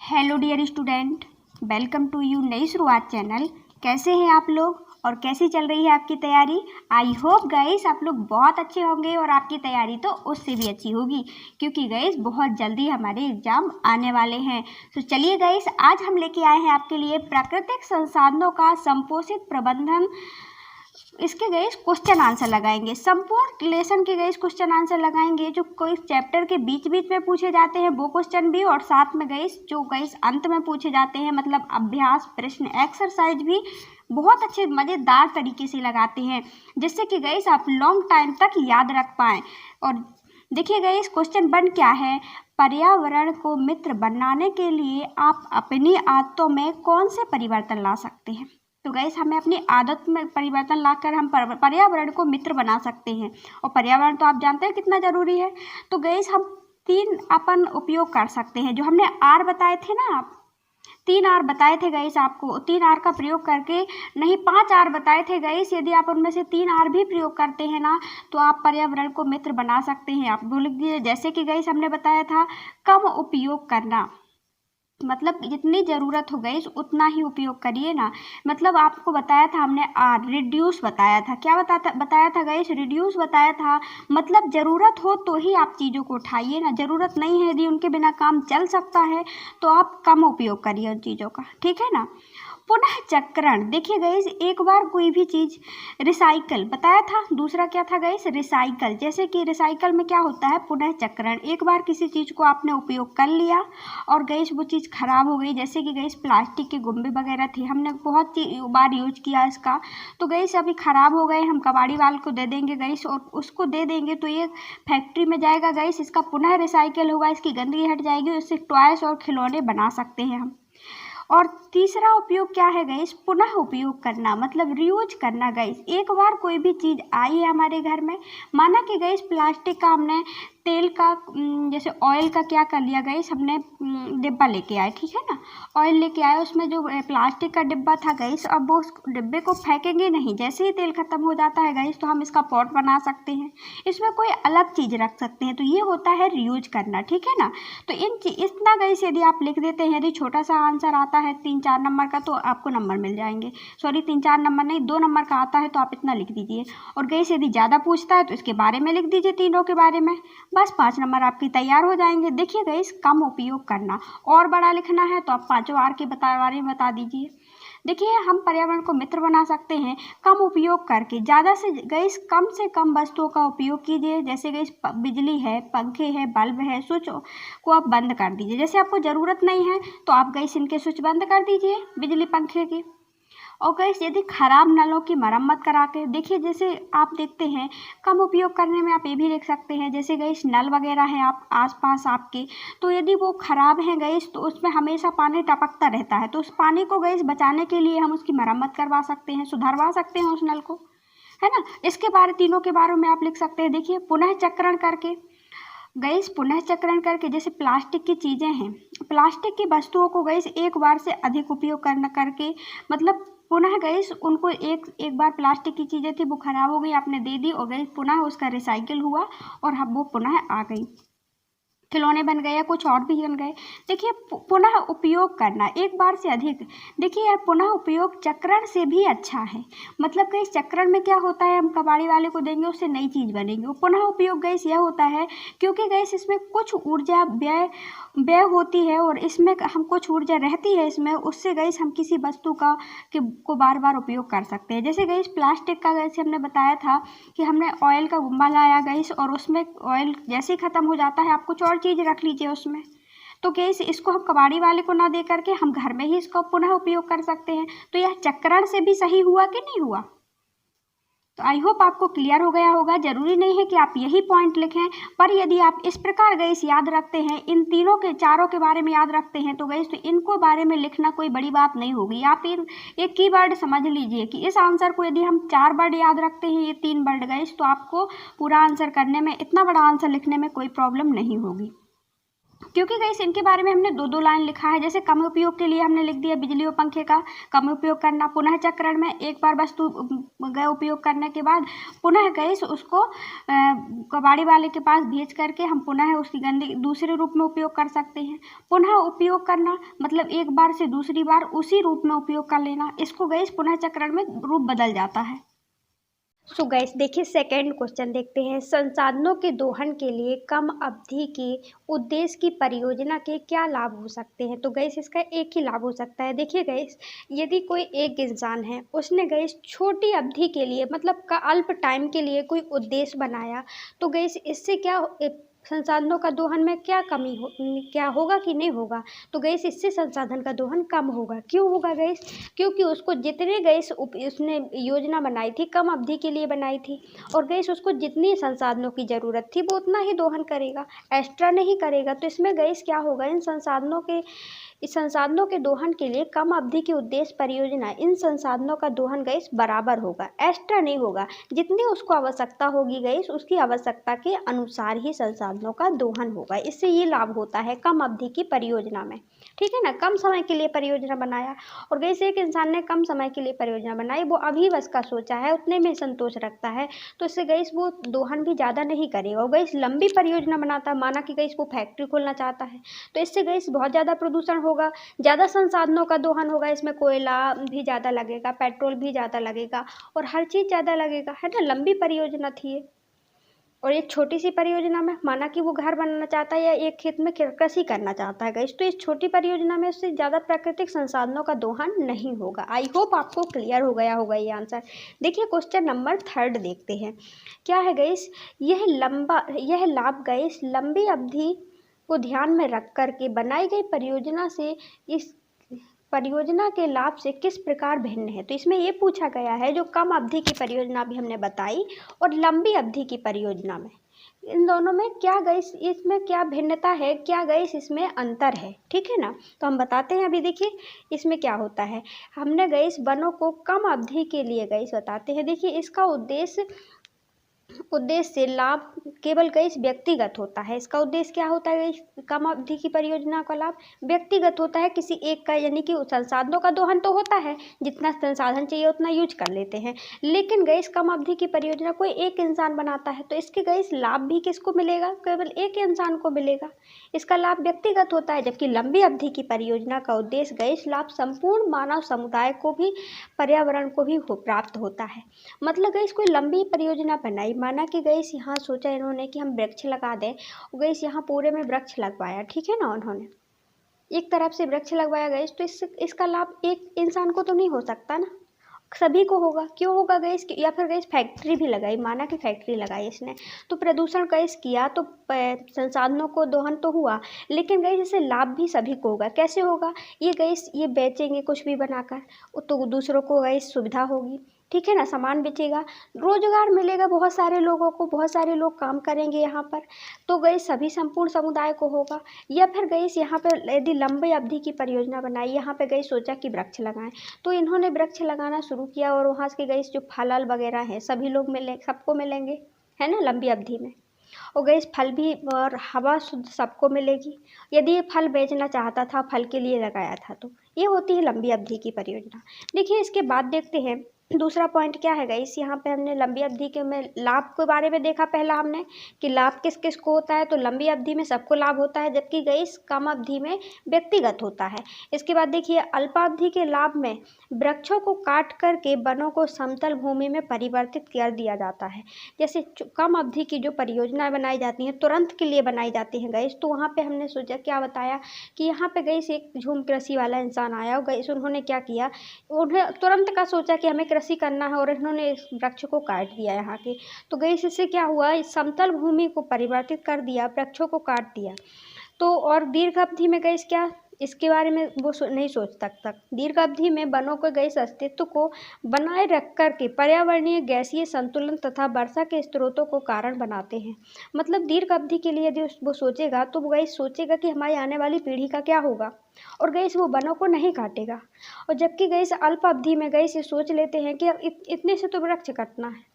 Hello dear student, welcome to you नई शुरुआत channel. कैसे हैं आप लोग और कैसी चल रही है आपकी तैयारी? आई होप गाइस आप लोग बहुत अच्छे होंगे और आपकी तैयारी तो उससे भी अच्छी होगी, क्योंकि गाइस बहुत जल्दी हमारे एग्जाम आने वाले हैं। तो चलिए गाइस, आज हम लेके आए हैं आपके लिए प्राकृतिक संसाधनों का संपोषित प्रबंधन। इसके गाइस क्वेश्चन आंसर लगाएंगे, संपूर्ण लेसन के गाइस क्वेश्चन आंसर लगाएंगे, जो कोई चैप्टर के बीच बीच में पूछे जाते हैं वो क्वेश्चन भी, और साथ में गाइस जो गाइस अंत में पूछे जाते हैं, मतलब अभ्यास प्रश्न एक्सरसाइज भी बहुत अच्छे मज़ेदार तरीके से लगाते हैं, जिससे कि गाइस आप लॉन्ग टाइम तक याद रख पाएँ। और देखिए गाइस, क्वेश्चन 1 क्या है? पर्यावरण को मित्र बनाने के लिए आप अपनी आदतों में कौन से परिवर्तन ला सकते हैं? तो गाइस, हमें अपनी आदत में परिवर्तन लाकर हम पर्यावरण को मित्र बना सकते हैं। और पर्यावरण तो आप जानते हैं कितना जरूरी है। तो गाइस, हम 3 अपन उपयोग कर सकते हैं, जो हमने आर बताए थे ना, आप 3 आर बताए थे गाइस आपको। 3 आर का प्रयोग करके, नहीं 5 आर बताए थे गाइस, यदि आप उनमें से 3 आर भी प्रयोग करते हैं ना, तो आप पर्यावरण को मित्र बना सकते हैं। आप वो लिख दीजिए, जैसे कि गाइस हमने बताया था कम उपयोग करना, मतलब जितनी ज़रूरत हो गई उतना ही उपयोग करिए ना। मतलब आपको बताया था हमने आर रिड्यूस बताया था। क्या बताया था गाइस? रिड्यूस बताया था। मतलब ज़रूरत हो तो ही आप चीज़ों को उठाइए ना, ज़रूरत नहीं है, यदि उनके बिना काम चल सकता है तो आप कम उपयोग करिए उन चीज़ों का, ठीक है ना। पुनः चक्रण, देखिए गाइस, एक बार कोई भी चीज़ रिसाइकल बताया था। दूसरा क्या था गाइस? रिसाइकल। जैसे कि रिसाइकल में क्या होता है? पुनः चक्रण। एक बार किसी चीज़ को आपने उपयोग कर लिया और गाइस वो चीज़ खराब हो गई, जैसे कि गाइस प्लास्टिक के गुम्बे वगैरह थे, हमने बहुत बार यूज किया इसका, तो गाइस अभी ख़राब हो गए, हम कबाड़ी वाले को दे देंगे गाइस, और उसको दे देंगे तो ये फैक्ट्री में जाएगा गाइस, इसका पुनः रिसाइकल होगा, इसकी गंदगी हट जाएगी, इससे टॉयस और खिलौने बना सकते हैं हम। और तीसरा उपयोग क्या है गाइस? पुनः उपयोग करना, मतलब रीयूज करना गाइस। एक बार कोई भी चीज़ आई है हमारे घर में, माना कि गाइस प्लास्टिक का हमने तेल का जैसे ऑयल का क्या कर लिया गाइस, हमने डिब्बा लेके आए, ठीक है ना, ऑयल लेके आए, उसमें जो प्लास्टिक का डिब्बा था गाइस, अब वो उस डिब्बे को फेंकेंगे नहीं, जैसे ही तेल खत्म हो जाता है गाइस तो हम इसका पॉट बना सकते हैं, इसमें कोई अलग चीज़ रख सकते हैं, तो ये होता है रीयूज करना, ठीक है ना। तो इतना गाइस यदि आप लिख देते हैं, यदि छोटा सा आंसर आता है 3-4 नंबर का तो आपको नंबर मिल जाएंगे। सॉरी, 3-4 नंबर नहीं, 2 नंबर का आता है तो आप इतना लिख दीजिए। और गाइस यदि ज़्यादा पूछता है तो इसके बारे में लिख दीजिए, तीनों के बारे में, बस 5 नंबर आपकी तैयार हो जाएंगे। देखिए गाइस, कम उपयोग करना, और बड़ा लिखना है तो आप 5 आर के बारे में बता दीजिए। देखिए, हम पर्यावरण को मित्र बना सकते हैं कम उपयोग करके। ज़्यादा से गाइस कम से कम वस्तुओं का उपयोग कीजिए, जैसे गाइस बिजली है, पंखे है, बल्ब है, स्विच को आप बंद कर दीजिए। जैसे आपको ज़रूरत नहीं है तो आप गाइस इनके स्विच बंद कर दीजिए, बिजली पंखे की। और गाइस यदि खराब नलों की मरम्मत करा के, देखिए जैसे आप देखते हैं कम उपयोग करने में आप ये भी देख सकते हैं, जैसे गाइस नल वगैरह हैं आप आसपास आपके, तो यदि वो खराब हैं गाइस तो उसमें हमेशा पानी टपकता रहता है, तो उस पानी को गाइस बचाने के लिए हम उसकी मरम्मत करवा सकते हैं, सुधरवा सकते हैं उस नल को, है ना। इसके बारे तीनों के बारे में आप लिख सकते हैं। देखिए, पुनः चक्रण करके गैस, पुनः चक्रण करके, जैसे प्लास्टिक की चीज़ें हैं, प्लास्टिक की वस्तुओं को गैस एक बार से अधिक उपयोग करना करके, मतलब पुनः गैस उनको एक बार प्लास्टिक की चीज़ें थी वो खराब हो गई, आपने दे दी, और गैस पुनः उसका रिसाइकिल हुआ और अब वो पुनः आ गई, खिलौने बन गए या कुछ और भी बन गए। देखिए, पुनः उपयोग करना एक बार से अधिक, देखिए यह पुनः उपयोग चक्रण से भी अच्छा है। मतलब गैस चक्रण में क्या होता है, हम कबाड़ी वाले को देंगे उससे नई चीज़ बनेगी। वो पुनः उपयोग गैस यह होता है क्योंकि गैस इसमें कुछ ऊर्जा व्यय होती है, और इसमें हम कुछ ऊर्जा रहती है इसमें, उससे गैस हम किसी वस्तु को बार बार उपयोग कर सकते हैं। जैसे गैस प्लास्टिक का गैस हमने बताया था कि हमने ऑयल का गुम्बा लाया गैस, और उसमें ऑयल जैसे ही ख़त्म हो जाता है आप कुछ और चीज़ रख लीजिए उसमें, तो गैस इसको हम कबाड़ी वाले को ना दे करके हम घर में ही इसका पुनः उपयोग कर सकते हैं। तो यह चक्रण से भी सही हुआ कि नहीं हुआ? तो आई होप आपको क्लियर हो गया होगा। जरूरी नहीं है कि आप यही पॉइंट लिखें, पर यदि आप इस प्रकार गैस याद रखते हैं, इन तीनों के चारों के बारे में याद रखते हैं, तो गैस तो इनको बारे में लिखना कोई बड़ी बात नहीं होगी। आप एक कीवर्ड समझ लीजिए कि इस आंसर को यदि हम 4 वर्ड याद रखते हैं, ये 3 वर्ड गैस, तो आपको पूरा आंसर करने में, इतना बड़ा आंसर लिखने में कोई प्रॉब्लम नहीं होगी। क्योंकि गाइस इनके बारे में हमने 2-2 लाइन लिखा है। जैसे कम उपयोग के लिए हमने लिख दिया बिजली और पंखे का कम उपयोग करना, पुनः चक्रण में एक बार वस्तु का उपयोग करने के बाद पुनः गाइस उसको कबाड़ी वाले के पास भेज करके हम पुनः उसकी गंदगी दूसरे रूप में उपयोग कर सकते हैं। पुनः उपयोग करना मतलब एक बार से दूसरी बार उसी रूप में उपयोग कर लेना, इसको गाइस पुनः चक्रण में रूप बदल जाता है। सो गाइस देखिए सेकंड क्वेश्चन देखते हैं। संसाधनों के दोहन के लिए कम अवधि के उद्देश्य की परियोजना के क्या लाभ हो सकते हैं? तो गाइस इसका एक ही लाभ हो सकता है। देखिए गाइस, यदि कोई एक इंसान है, उसने गाइस छोटी अवधि के लिए मतलब का अल्प टाइम के लिए कोई उद्देश्य बनाया, तो गाइस इससे क्या संसाधनों का दोहन में क्या कमी क्या होगा कि नहीं होगा? तो गैस इससे संसाधन का दोहन कम होगा। क्यों होगा गैस? क्योंकि उसको जितने गैस उसने योजना बनाई थी कम अवधि के लिए बनाई थी, और गैस उसको जितनी संसाधनों की ज़रूरत थी वो उतना ही दोहन करेगा, एक्स्ट्रा नहीं करेगा। तो इसमें गैस क्या होगा, इस संसाधनों के दोहन के लिए कम अवधि की उद्देश्य परियोजना इन संसाधनों का दोहन गैस बराबर होगा, एक्स्ट्रा नहीं होगा। जितनी उसको आवश्यकता होगी गैस उसकी आवश्यकता के अनुसार ही संसाधनों का दोहन होगा। इससे ये लाभ होता है कम अवधि की परियोजना में, ठीक है ना। कम समय के लिए परियोजना बनाया, और गैस एक इंसान ने कम समय के लिए परियोजना बनाई, वो अभी बस का सोचा है, उतने में संतोष रखता है, तो इससे गैस वो दोहन भी ज़्यादा नहीं करेगा। और गैस लंबी परियोजना बनाता है, माना कि गैस वो फैक्ट्री खोलना चाहता है, तो इससे गैस बहुत ज़्यादा प्रदूषण होगा, ज़्यादा संसाधनों का दोहन होगा। इसमें कोयला भी ज़्यादा लगेगा, पेट्रोल भी ज़्यादा लगेगा, और हर चीज़ ज़्यादा लगेगा, है ना। लंबी परियोजना थी ये। और एक छोटी सी परियोजना में माना कि वो घर बनाना चाहता है या एक खेत में कृषि करना चाहता है गाइस, तो इस छोटी परियोजना में उससे ज़्यादा प्राकृतिक संसाधनों का दोहन नहीं होगा। आई होप आपको क्लियर हो गया होगा ये आंसर। देखिए क्वेश्चन नंबर 3 देखते हैं। क्या है गाइस, यह लाभ गाइस लंबी अवधि को ध्यान में रख कर के बनाई गई परियोजना से इस परियोजना के लाभ से किस प्रकार भिन्न है? तो इसमें ये पूछा गया है जो कम अवधि की परियोजना भी हमने बताई और लंबी अवधि की परियोजना में, इन दोनों में क्या गैस इसमें क्या भिन्नता है, क्या गैस इसमें अंतर है, ठीक है ना। तो हम बताते हैं। अभी देखिए इसमें क्या होता है, हमने गैस वनों को कम अवधि के लिए गैस बताते हैं। देखिए इसका उद्देश्य से लाभ केवल गैस व्यक्तिगत होता है। इसका उद्देश्य क्या होता है, कम अवधि की परियोजना का लाभ व्यक्तिगत होता है, किसी एक का, यानी कि संसाधनों का दोहन तो होता है, जितना संसाधन चाहिए उतना यूज कर लेते हैं, लेकिन गैस कम अवधि की परियोजना कोई एक इंसान बनाता है, तो इसके गैस लाभ भी किसको मिलेगा, केवल एक इंसान को मिलेगा। इसका लाभ व्यक्तिगत होता है, जबकि लंबी अवधि की परियोजना का उद्देश्य गैस लाभ संपूर्ण मानव समुदाय को भी पर्यावरण को भी प्राप्त होता है। मतलब गैस कोई लंबी परियोजना बनाई, माना कि गैस यहाँ सोचा इन्होंने कि हम वृक्ष लगा दें, गैस यहाँ पूरे में वृक्ष लगवाया, ठीक है ना। उन्होंने एक तरफ से वृक्ष लगवाया गैस, तो इसका लाभ एक इंसान को तो नहीं हो सकता ना, सभी को होगा। क्यों होगा गैस, या फिर गैस फैक्ट्री भी लगाई, माना कि फैक्ट्री लगाई इसने, तो प्रदूषण गैस किया, तो संसाधनों को दोहन तो हुआ, लेकिन गैस इससे लाभ भी सभी को होगा। कैसे होगा, ये गैस ये बेचेंगे कुछ भी बनाकर, तो दूसरों को गैस सुविधा होगी, ठीक है ना, सामान बेचेगा, रोजगार मिलेगा बहुत सारे लोगों को, बहुत सारे लोग काम करेंगे यहाँ पर, तो गैस सभी संपूर्ण समुदाय को होगा। या फिर गैस यहाँ पर यदि लंबी अवधि की परियोजना बनाई, यहाँ पे गैस सोचा कि वृक्ष लगाएं, तो इन्होंने वृक्ष लगाना शुरू किया, और वहाँ से गैस जो फल वगैरह हैं सभी लोग सबको मिलेंगे, है ना, लंबी अवधि में। और गैस फल भी और हवा शुद्ध सबको मिलेगी। यदि ये फल बेचना चाहता था, फल के लिए लगाया था, तो ये होती है लंबी अवधि की परियोजना। देखिए इसके बाद देखते हैं दूसरा पॉइंट क्या है गाइस। यहाँ पे हमने लंबी अवधि के में लाभ के बारे में देखा, पहला हमने कि लाभ किस किस को होता है, तो लंबी अवधि में सबको लाभ होता है, जबकि गाइस कम अवधि में व्यक्तिगत होता है। इसके बाद देखिए अल्पावधि के लाभ में वृक्षों को काट करके वनों को समतल भूमि में परिवर्तित कर दिया जाता है। जैसे कम अवधि की जो परियोजनाएं बनाई जाती हैं, तुरंत के लिए बनाई जाती हैं गाइस, तो वहाँ पे हमने सोचा क्या बताया कि यहाँ पे गाइस एक झूम कृषि वाला इंसान आया, और गाइस उन्होंने क्या किया, उन्हें तुरंत का सोचा कि हमें कृषि करना है, और इन्होंने इस वृक्ष को काट दिया यहाँ के, तो गैस इससे क्या हुआ, इस समतल भूमि को परिवर्तित कर दिया, वृक्षों को काट दिया। तो और दीर्घ अवधि में गैस क्या, इसके बारे में वो नहीं सोच सकता। दीर्घ अवधि में वनों के गैस अस्तित्व को बनाए रख कर के पर्यावरणीय गैसीय संतुलन तथा वर्षा के स्रोतों को कारण बनाते हैं। मतलब दीर्घ अवधि के लिए यदि वो सोचेगा, तो वो गैस सोचेगा कि हमारी आने वाली पीढ़ी का क्या होगा, और गैस वो वनों को नहीं काटेगा। और जबकि गैस अल्प अवधि में गैस ये सोच लेते हैं कि इतने से तो वृक्ष कटना है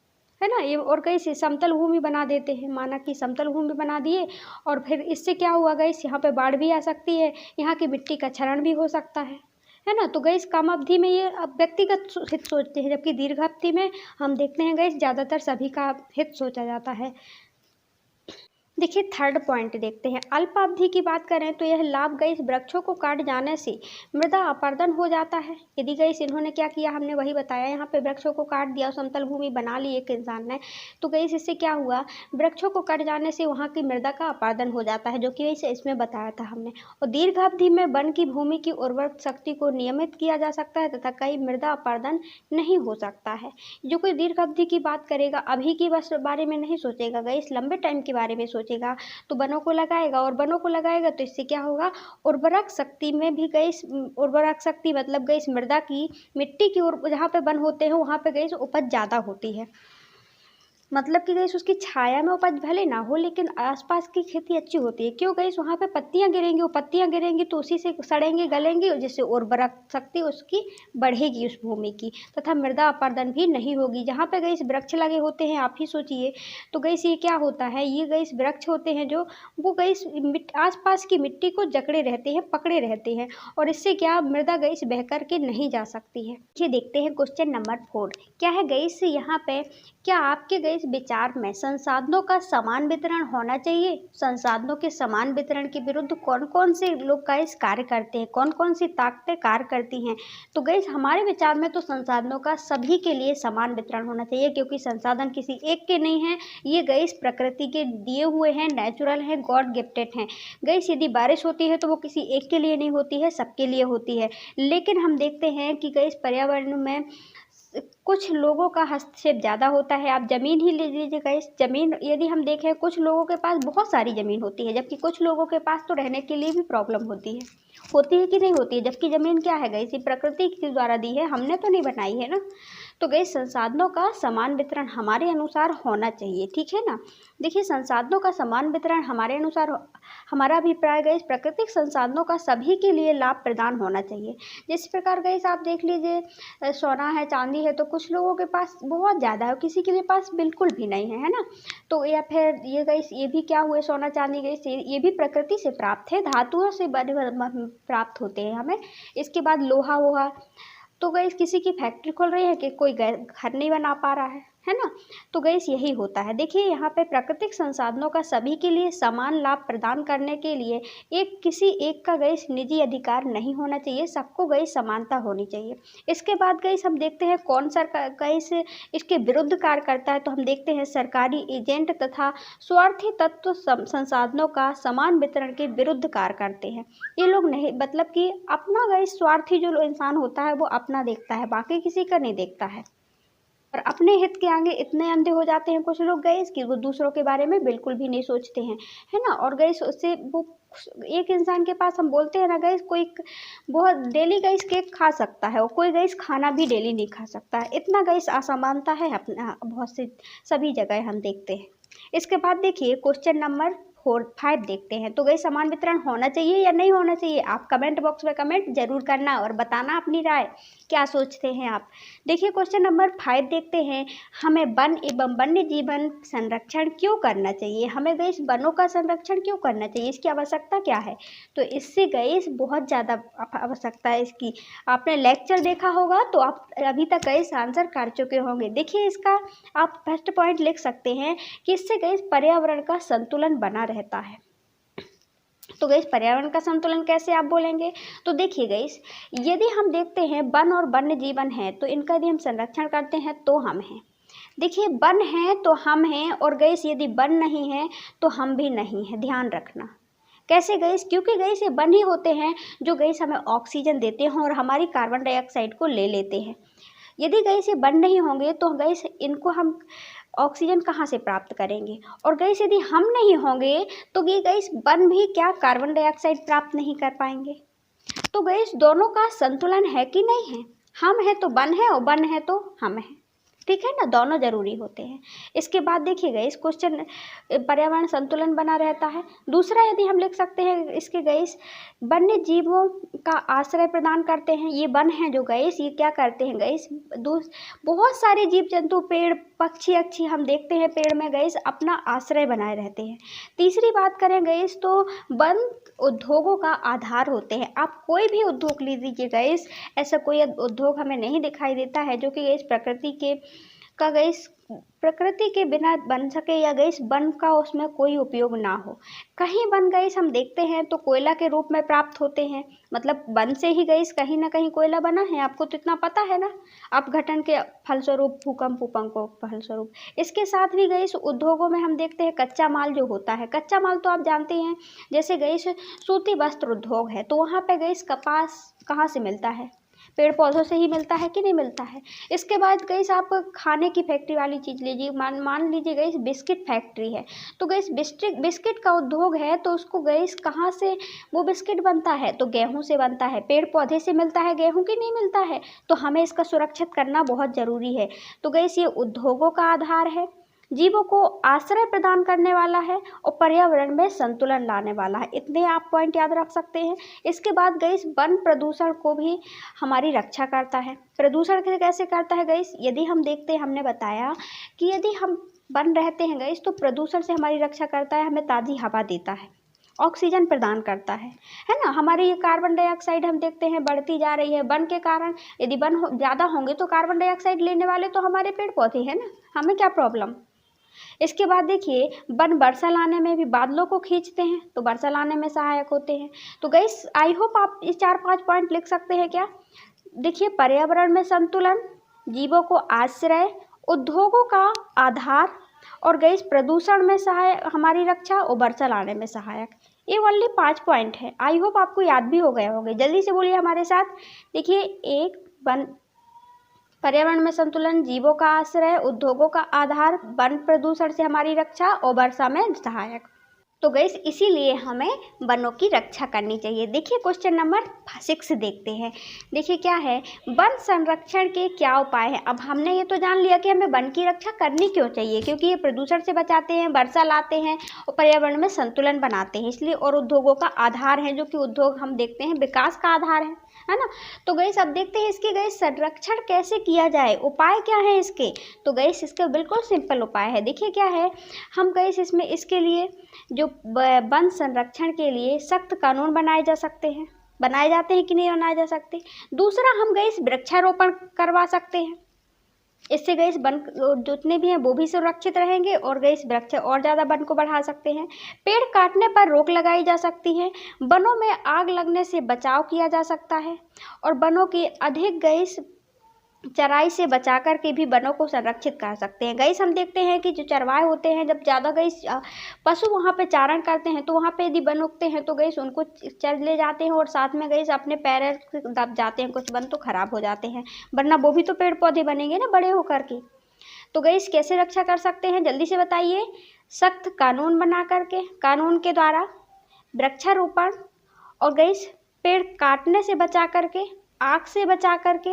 है ना। ये और गई से समतल भूमि बना देते हैं, माना कि समतल भूमि बना दिए और फिर इससे क्या हुआ गई, यहाँ पे बाढ़ भी आ सकती है, यहाँ की मिट्टी का क्षरण भी हो सकता है ना। तो गई कम अवधि में ये अब व्यक्तिगत हित सोचते हैं, जबकि दीर्घ अवधि में हम देखते हैं गई ज़्यादातर सभी का हित सोचा जाता है। देखिए थर्ड पॉइंट देखते हैं, अल्प अवधि की बात करें तो यह लाभ गई वृक्षों को काट जाने से मृदा अपरदन हो जाता है। यदि गई इन्होंने क्या किया, हमने वही बताया, यहाँ पे वृक्षों को काट दिया, समतल भूमि बना ली एक इंसान ने, तो गई इससे क्या हुआ, वृक्षों को कट जाने से वहाँ की मृदा का अपरदन हो जाता है, जो कि इसमें बताया था हमने। और दीर्घ अवधि में वन की भूमि की उर्वरक शक्ति को नियमित किया जा सकता है तथा कई मृदा अपरदन नहीं हो सकता है। जो कोई दीर्घ अवधि की बात करेगा, अभी की बस बारे में नहीं सोचेगा गई, इस लंबे टाइम के बारे में सोचेगा, तो वनों को लगाएगा, और वनों को लगाएगा तो इससे क्या होगा, उर्वरक शक्ति में भी गई, उर्वरक शक्ति मतलब गई मृदा की, मिट्टी की, जहाँ पे वन होते हैं वहाँ पे गई उपज ज़्यादा होती है। मतलब कि गई उसकी छाया में उपज भले ना हो, लेकिन आसपास की खेती अच्छी होती है। क्यों गई, वहाँ पे पत्तियाँ गिरेंगी, वो पत्तियाँ गिरेंगी तो उसी से सड़ेंगे गलेंगी, जिससे उर्वरक शक्ति उसकी बढ़ेगी उस भूमि की, तथा मृदा अपरदन भी नहीं होगी। जहाँ पे गई वृक्ष लगे होते हैं, आप ही सोचिए, तो गई ये क्या होता है, ये गई वृक्ष होते हैं जो वो गई आसपास की मिट्टी को जकड़े रहते हैं, पकड़े रहते हैं, और इससे क्या मृदा गई बह कर के नहीं जा सकती है। ये देखते हैं क्वेश्चन नंबर 4, क्या है गई यहाँ पे, क्या आपके गई विचार में संसाधनों का समान वितरण होना चाहिए। संसाधनों के समान वितरण के विरुद्ध कौन कौन से लोग गाइस कार्य करते हैं, कौन कौन सी ताकतें कार्य करती हैं। तो गाइस हमारे विचार में तो संसाधनों का सभी के लिए समान वितरण होना चाहिए, क्योंकि संसाधन किसी एक के नहीं है, ये गाइस प्रकृति के दिए हुए हैं, नेचुरल हैं, गॉड गिफ्टेड हैं। गाइस यदि बारिश होती है तो वो किसी एक के लिए नहीं होती है, सबके लिए होती है। लेकिन हम देखते हैं कि गाइस पर्यावरण में कुछ लोगों का हस्तक्षेप ज़्यादा होता है। आप ज़मीन ही ले लीजिएगा, इस ज़मीन यदि हम देखें, कुछ लोगों के पास बहुत सारी ज़मीन होती है, जबकि कुछ लोगों के पास तो रहने के लिए भी प्रॉब्लम होती है कि नहीं होती है। जबकि ज़मीन क्या है गई, प्रकृति के द्वारा दी है, हमने तो नहीं बनाई है ना। तो गई संसाधनों का समान वितरण हमारे अनुसार होना चाहिए, ठीक है ना। देखिए संसाधनों का समान वितरण हमारे अनुसार, हमारा अभिप्राय गई प्राकृतिक संसाधनों का सभी के लिए लाभ प्रदान होना चाहिए। जिस प्रकार गई आप देख लीजिए, सोना है, चांदी है, तो कुछ लोगों के पास बहुत ज़्यादा है, किसी के लिए पास बिल्कुल भी नहीं है, है ना। तो या फिर ये गई, ये भी क्या हुए, सोना चांदी गई ये भी प्रकृति से प्राप्त है, धातुओं से प्राप्त होते हैं हमें। इसके बाद लोहा वोहा, तो गई किसी की फैक्ट्री खोल रही है कि कोई घर नहीं बना पा रहा है ना। तो गई यही होता है। देखिए यहाँ पे प्राकृतिक संसाधनों का सभी के लिए समान लाभ प्रदान करने के लिए किसी एक का गई निजी अधिकार नहीं होना चाहिए, सबको गई समानता होनी चाहिए। इसके बाद गई हम देखते हैं कौन सरकार गई से इसके विरुद्ध कार्य करता है, तो हम देखते हैं सरकारी एजेंट तथा स्वार्थी तत्व संसाधनों का समान वितरण के विरुद्ध कार्य करते हैं। ये लोग नहीं, मतलब कि अपना गई स्वार्थी जो इंसान होता है वो अपना देखता है, बाकी किसी का नहीं देखता है, और अपने हित के आगे इतने अंधे हो जाते हैं कुछ लोग गए कि वो दूसरों के बारे में बिल्कुल भी नहीं सोचते हैं, है ना। और गए उससे वो एक इंसान के पास हम बोलते हैं ना गए, कोई बहुत डेली गई केक खा सकता है और कोई गई खाना भी डेली नहीं खा सकता है, इतना गई असमानता है अपना बहुत से सभी जगह हम देखते हैं। इसके बाद देखिए क्वेश्चन नंबर 5 देखते हैं। तो गई समान वितरण होना चाहिए या नहीं होना चाहिए, आप कमेंट बॉक्स में कमेंट जरूर करना और बताना अपनी राय, क्या सोचते हैं आप। देखिए क्वेश्चन नंबर 5 देखते हैं, हमें वन एवं वन्य जीवन संरक्षण क्यों करना चाहिए। हमें गई वनों का संरक्षण क्यों करना चाहिए, इसकी आवश्यकता क्या है। तो इससे गई बहुत ज़्यादा आवश्यकता है इसकी। आपने लेक्चर देखा होगा तो आप अभी तक गई आंसर कर चुके होंगे। देखिए इसका आप फर्स्ट पॉइंट लिख सकते हैं कि इससे गई पर्यावरण का संतुलन बना रहता है। तो गई पर्यावरण का संतुलन कैसे आप बोलेंगे, तो देखिए गई यदि हम देखते हैं वन और वन्य जीवन है, तो इनका यदि हम संरक्षण करते हैं तो हम हैं। देखिए वन है तो हम हैं, और गई यदि वन नहीं है तो हम भी नहीं हैं, ध्यान रखना। कैसे गई, क्योंकि गई से वन ही होते हैं जो गई हमें ऑक्सीजन देते हैं और हमारी कार्बन डाइऑक्साइड को ले लेते हैं। यदि गई से वन नहीं होंगे तो गई इनको हम ऑक्सीजन कहाँ से प्राप्त करेंगे, और गैस यदि हम नहीं होंगे तो ये गैस वन भी क्या कार्बन डाइऑक्साइड प्राप्त नहीं कर पाएंगे। तो गैस दोनों का संतुलन है कि नहीं है, हम हैं तो वन है और वन है तो हम हैं। ठीक है ना, दोनों जरूरी होते हैं। इसके बाद देखिएगा इस क्वेश्चन पर्यावरण संतुलन बना रहता है। दूसरा यदि हम लिख सकते हैं इसके गैस वन्य जीवों का आश्रय प्रदान करते हैं। ये वन हैं जो गैस ये क्या करते हैं गैस, बहुत सारे जीव जंतु पेड़ पक्षी अक्षी हम देखते हैं पेड़ में गैस अपना आश्रय बनाए रहते हैं। तीसरी बात करें गैस तो वन उद्योगों का आधार होते हैं। आप कोई भी उद्योग लीजिए गैस, ऐसा कोई उद्योग हमें नहीं दिखाई देता है जो कि गैस प्रकृति के बिना बन सके या गैस वन का उसमें कोई उपयोग ना हो। कहीं वन गैस हम देखते हैं तो कोयला के रूप में प्राप्त होते हैं, मतलब वन से ही गैस कहीं ना कहीं कोयला बना है, आपको तो इतना पता है ना, अपघटन के फलस्वरूप, भूकंप के फलस्वरूप। इसके साथ भी गैस उद्योगों में हम देखते हैं कच्चा माल जो होता है, कच्चा माल तो आप जानते हैं, जैसे गैस सूती वस्त्र उद्योग है तो वहाँ पे गैस कपास कहाँ से मिलता है, पेड़ पौधों से ही मिलता है कि नहीं मिलता है। इसके बाद गैस आप खाने की फैक्ट्री वाली चीज़ लीजिए, मान लीजिए गैस बिस्किट फैक्ट्री है तो गैस बिस्किट का उद्योग है तो उसको गैस कहाँ से वो बिस्किट बनता है, तो गेहूं से बनता है, पेड़ पौधे से मिलता है गेहूं की नहीं मिलता है, तो हमें इसका सुरक्षित करना बहुत ज़रूरी है। तो गैस ये उद्योगों का आधार है, जीवों को आश्रय प्रदान करने वाला है और पर्यावरण में संतुलन लाने वाला है। इतने आप पॉइंट याद रख सकते हैं। इसके बाद गैस वन प्रदूषण को भी हमारी रक्षा करता है। प्रदूषण कैसे करता है गैस, यदि हम देखते हैं, हमने बताया कि यदि हम वन रहते हैं गैस तो प्रदूषण से हमारी रक्षा करता है, हमें ताज़ी हवा देता है, ऑक्सीजन प्रदान करता है ना। हमारी ये कार्बन डाइऑक्साइड हम देखते हैं बढ़ती जा रही है वन के कारण। यदि वन ज़्यादा होंगे तो कार्बन डाइऑक्साइड लेने वाले तो हमारे पेड़ पौधे हैं ना, हमें क्या प्रॉब्लम। इसके बाद देखिए वन वर्षा लाने में भी बादलों को खींचते हैं तो वर्षा लाने में सहायक होते हैं। तो गैस आई होप आप ये 4-5 पॉइंट लिख सकते हैं क्या। देखिए पर्यावरण में संतुलन, जीवों को आश्रय, उद्योगों का आधार और गैस प्रदूषण में सहायक, हमारी रक्षा और वर्षा लाने में सहायक। ये ओनली 5 पॉइंट है। आई होप आपको याद भी हो गए होंगे। जल्दी से बोलिए हमारे साथ। देखिए एक वन, पर्यावरण में संतुलन, जीवों का आश्रय, उद्योगों का आधार, वन प्रदूषण से हमारी रक्षा और वर्षा में सहायक। तो गैस इसीलिए हमें वनों की रक्षा करनी चाहिए। देखिए क्वेश्चन नंबर 6 देखते हैं। देखिए क्या है, वन संरक्षण के क्या उपाय हैं। अब हमने ये तो जान लिया कि हमें वन की रक्षा करनी क्यों चाहिए, क्योंकि ये प्रदूषण से बचाते हैं, वर्षा लाते हैं और पर्यावरण में संतुलन बनाते हैं, इसलिए, और उद्योगों का आधार है, जो कि उद्योग हम देखते हैं विकास का आधार है ना। तो गैस अब देखते हैं इसके गैस संरक्षण कैसे किया जाए, उपाय क्या है इसके। तो गैस इसका बिल्कुल सिंपल उपाय है। देखिए क्या है, हम गैस इसमें इसके लिए जो वन संरक्षण के लिए सख्त कानून बनाए जा सकते हैं, बनाए जाते हैं कि नहीं बनाए जा सकते। दूसरा हम गैस वृक्षारोपण करवा सकते हैं, इससे गैस वन जितने भी हैं वो भी सुरक्षित रहेंगे और गैस वृक्ष और ज़्यादा वन को बढ़ा सकते हैं। पेड़ काटने पर रोक लगाई जा सकती है, वनों में आग लगने से बचाव किया जा सकता है और वनों की अधिक गैस चराई से बचा कर के भी वनों को संरक्षित कर सकते हैं। गैस हम देखते हैं कि जो चरवाहे होते हैं, जब ज़्यादा गैस पशु वहाँ पे चारण करते हैं तो वहाँ पे यदि वन उगते हैं तो गैस उनको चर ले जाते हैं और साथ में गैस अपने पैर दब जाते हैं, कुछ वन तो खराब हो जाते हैं, वरना वो भी तो पेड़ पौधे बनेंगे ना बड़े होकर के। तो गैस कैसे रक्षा कर सकते हैं जल्दी से बताइए। सख्त कानून बना करके, कानून के द्वारा, वृक्षारोपण और गैस पेड़ काटने से बचा करके, आग से बचा करके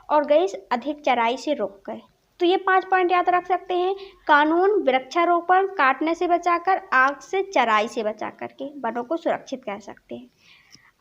और गैस अधिक चराई से रोक कर। तो ये 5 पॉइंट याद रख सकते हैं। कानून, वृक्षारोपण, काटने से बचाकर, आग से, चराई से बचा करके वनों को सुरक्षित कर सकते हैं।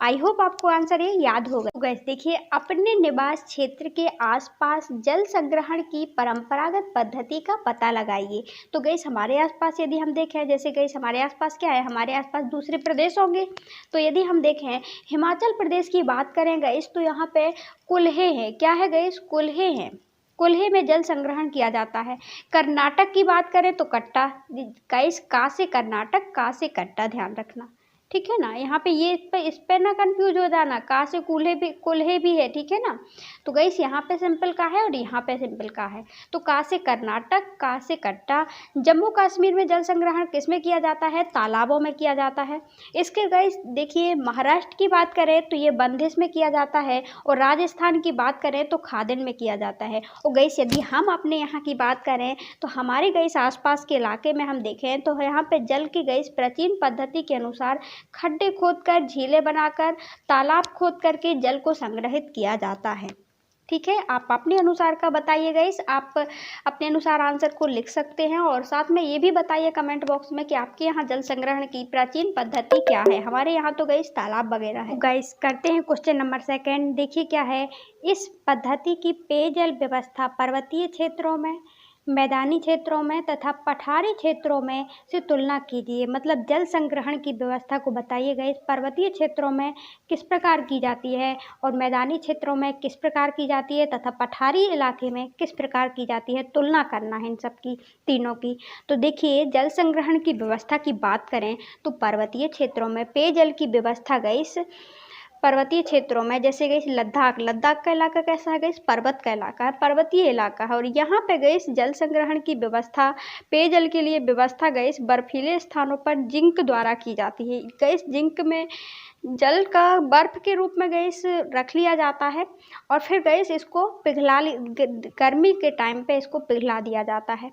आई होप आपको आंसर ये याद होगा। तो गैस देखिए, अपने निवास क्षेत्र के आसपास जल संग्रहण की परंपरागत पद्धति का पता लगाइए। तो गैस हमारे आसपास यदि हम देखें, जैसे गैस हमारे आसपास क्या है, हमारे आसपास दूसरे प्रदेश होंगे, तो यदि हम देखें हिमाचल प्रदेश की बात करें गैस तो यहाँ पे कुल्हे हैं। क्या है गैस, कुल्हे हैं। कुल्हे में जल संग्रहण किया जाता है। कर्नाटक की बात करें तो कट्टा। गैस का से कर्नाटक, का से कट्टा, ध्यान रखना, ठीक है ना। यहाँ पे ये इस पे ना कंफ्यूज हो जाना, का से कुल्हे भी है, ठीक है ना। तो गैस यहाँ पे सिंपल का है और यहाँ पे सिंपल का है। तो का से कर्नाटक, का से कट्टा। जम्मू कश्मीर में जल संग्रहण किस में किया जाता है, तालाबों में किया जाता है। इसके गैस देखिए महाराष्ट्र की बात करें तो ये बंदिश में किया जाता है और राजस्थान की बात करें तो खादिन में किया जाता है। और गैस यदि हम अपने यहाँ की बात करें तो हमारे गैस आसपास के इलाके में हम देखें तो यहाँ पे जल की गैस प्राचीन पद्धति के अनुसार खड्डे खोदकर, झीलें बनाकर, तालाब खोद करके जल को संग्रहित किया जाता है। ठीक है, आप अपने अनुसार का बताइए गाइस, आप अपने अनुसार आंसर को लिख सकते हैं और साथ में ये भी बताइए कमेंट बॉक्स में कि आपके यहाँ जल संग्रहण की प्राचीन पद्धति क्या है। हमारे यहाँ तो गाइस तालाब वगैरह है। गाइस करते हैं क्वेश्चन नंबर 2। देखिए क्या है, इस पद्धति की पेयजल व्यवस्था पर्वतीय क्षेत्रों में, मैदानी क्षेत्रों में तथा पठारी क्षेत्रों में से तुलना कीजिए। मतलब जल संग्रहण की व्यवस्था को बताइएगा इस पर्वतीय क्षेत्रों में किस प्रकार की जाती है और मैदानी क्षेत्रों में किस प्रकार की जाती है तथा पठारी इलाके में किस प्रकार की जाती है, तुलना करना है इन सब की, तीनों की। तो देखिए जल संग्रहण की व्यवस्था की बात करें तो पर्वतीय क्षेत्रों में पेयजल की व्यवस्था गाइस पर्वतीय क्षेत्रों में, जैसे गई लद्दाख का इलाका कैसा है गई, पर्वत का इलाका है, पर्वतीय इलाका है और यहाँ पे गई जल संग्रहण की व्यवस्था, पेयजल के लिए व्यवस्था गई बर्फीले स्थानों पर जिंक द्वारा की जाती है। गई जिंक में जल का बर्फ के रूप में गैस रख लिया जाता है और फिर गैस इसको गर्मी के टाइम पे इसको पिघला दिया जाता है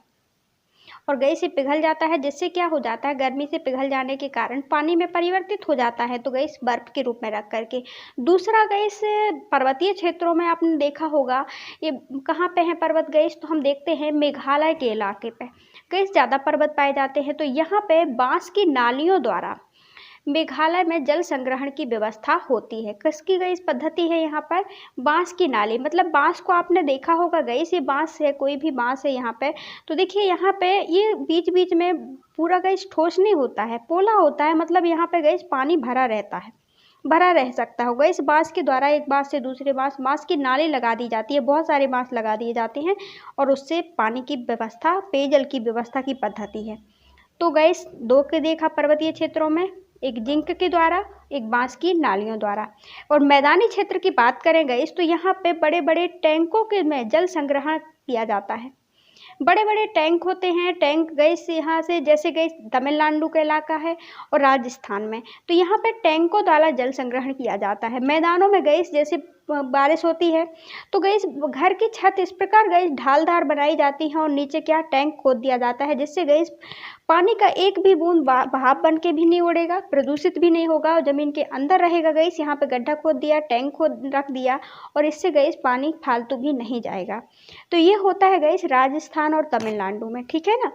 और गैस ये पिघल जाता है, जिससे क्या हो जाता है, गर्मी से पिघल जाने के कारण पानी में परिवर्तित हो जाता है, तो गैस बर्फ के रूप में रख करके। दूसरा गैस पर्वतीय क्षेत्रों में आपने देखा होगा, ये कहाँ पे है पर्वत गैस, तो हम देखते हैं मेघालय के इलाके पे गैस ज़्यादा पर्वत पाए जाते हैं। तो यहाँ पे बांस की नालियों द्वारा मेघालय में जल संग्रहण की व्यवस्था होती है। किसकी गई इस पद्धति है यहाँ पर, बांस की नाली, मतलब बांस को आपने देखा होगा गई, ये बांस है, कोई भी बांस है यहाँ पे, तो देखिए यहाँ पे ये बीच बीच में पूरा गई ठोस नहीं होता है, पोला होता है, मतलब यहाँ पे गई पानी भरा रहता है, भरा रह सकता होगा। इस बांस के द्वारा एक बांस से दूसरे बांस की नाली लगा दी जाती है, बहुत सारे बांस लगा दिए जाते हैं और उससे पानी की व्यवस्था, पेयजल की व्यवस्था की पद्धति है। तो गैस दो के देखा पर्वतीय क्षेत्रों में, एक जिंक के द्वारा, एक बांस की नालियों द्वारा। और मैदानी क्षेत्र की बात करें गैस तो यहाँ पे बड़े बड़े टैंकों के में जल संग्रहण किया जाता है। बड़े बड़े टैंक होते हैं, टैंक गैस यहाँ से, जैसे गैस तमिलनाडु का इलाका है और राजस्थान में, तो यहाँ पे टैंकों द्वारा जल संग्रहण किया जाता है। मैदानों में गैस जैसे बारिश होती है तो गैस घर की छत इस प्रकार गैस ढालदार बनाई जाती है और नीचे क्या टैंक खोद दिया जाता है, जिससे गैस पानी का एक भी बूंद भाप बन के भी नहीं उड़ेगा, प्रदूषित भी नहीं होगा और ज़मीन के अंदर रहेगा। गैस यहाँ पे गड्ढा खोद दिया, टैंक खोद रख दिया और इससे गैस पानी फालतू भी नहीं जाएगा। तो ये होता है गैस राजस्थान और तमिलनाडु में, ठीक है ना।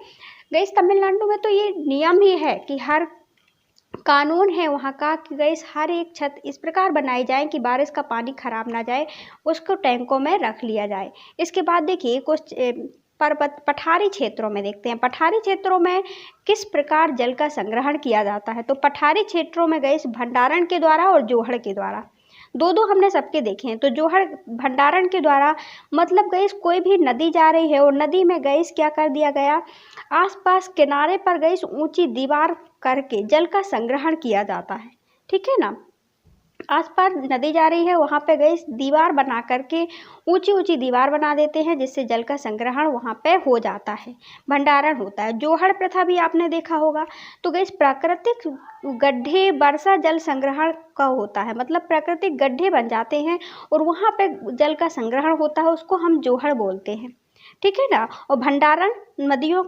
गैस तमिलनाडु में तो ये नियम ही है कि हर कानून है वहाँ का कि गैस हर एक छत इस प्रकार बनाई जाए कि बारिश का पानी खराब ना जाए, उसको टैंकों में रख लिया जाए। इसके बाद देखिए कुछ पठारी क्षेत्रों में देखते हैं, पठारी क्षेत्रों में किस प्रकार जल का संग्रहण किया जाता है। तो पठारी क्षेत्रों में गैस भंडारण के द्वारा और जोहड़ के द्वारा, दो हमने सबके देखे हैं। तो जोहड़ भंडारण के द्वारा मतलब गैस कोई भी नदी जा रही है और नदी में गैस क्या कर दिया गया, आसपास किनारे पर गैस ऊंची दीवार करके जल का संग्रहण किया जाता है, ठीक है ना। आसपास नदी जा रही है वहाँ पे गैस दीवार बना करके ऊंची ऊंची दीवार बना देते हैं, जिससे जल का संग्रहण वहाँ पे हो जाता है, भंडारण होता है। जोहड़ प्रथा भी आपने देखा होगा, तो गैस प्राकृतिक गड्ढे वर्षा जल संग्रहण का होता है, मतलब प्राकृतिक गड्ढे बन जाते हैं और वहाँ पे जल का संग्रहण होता है, उसको हम जोहड़ बोलते हैं, ठीक है ना। और भंडारण नदियों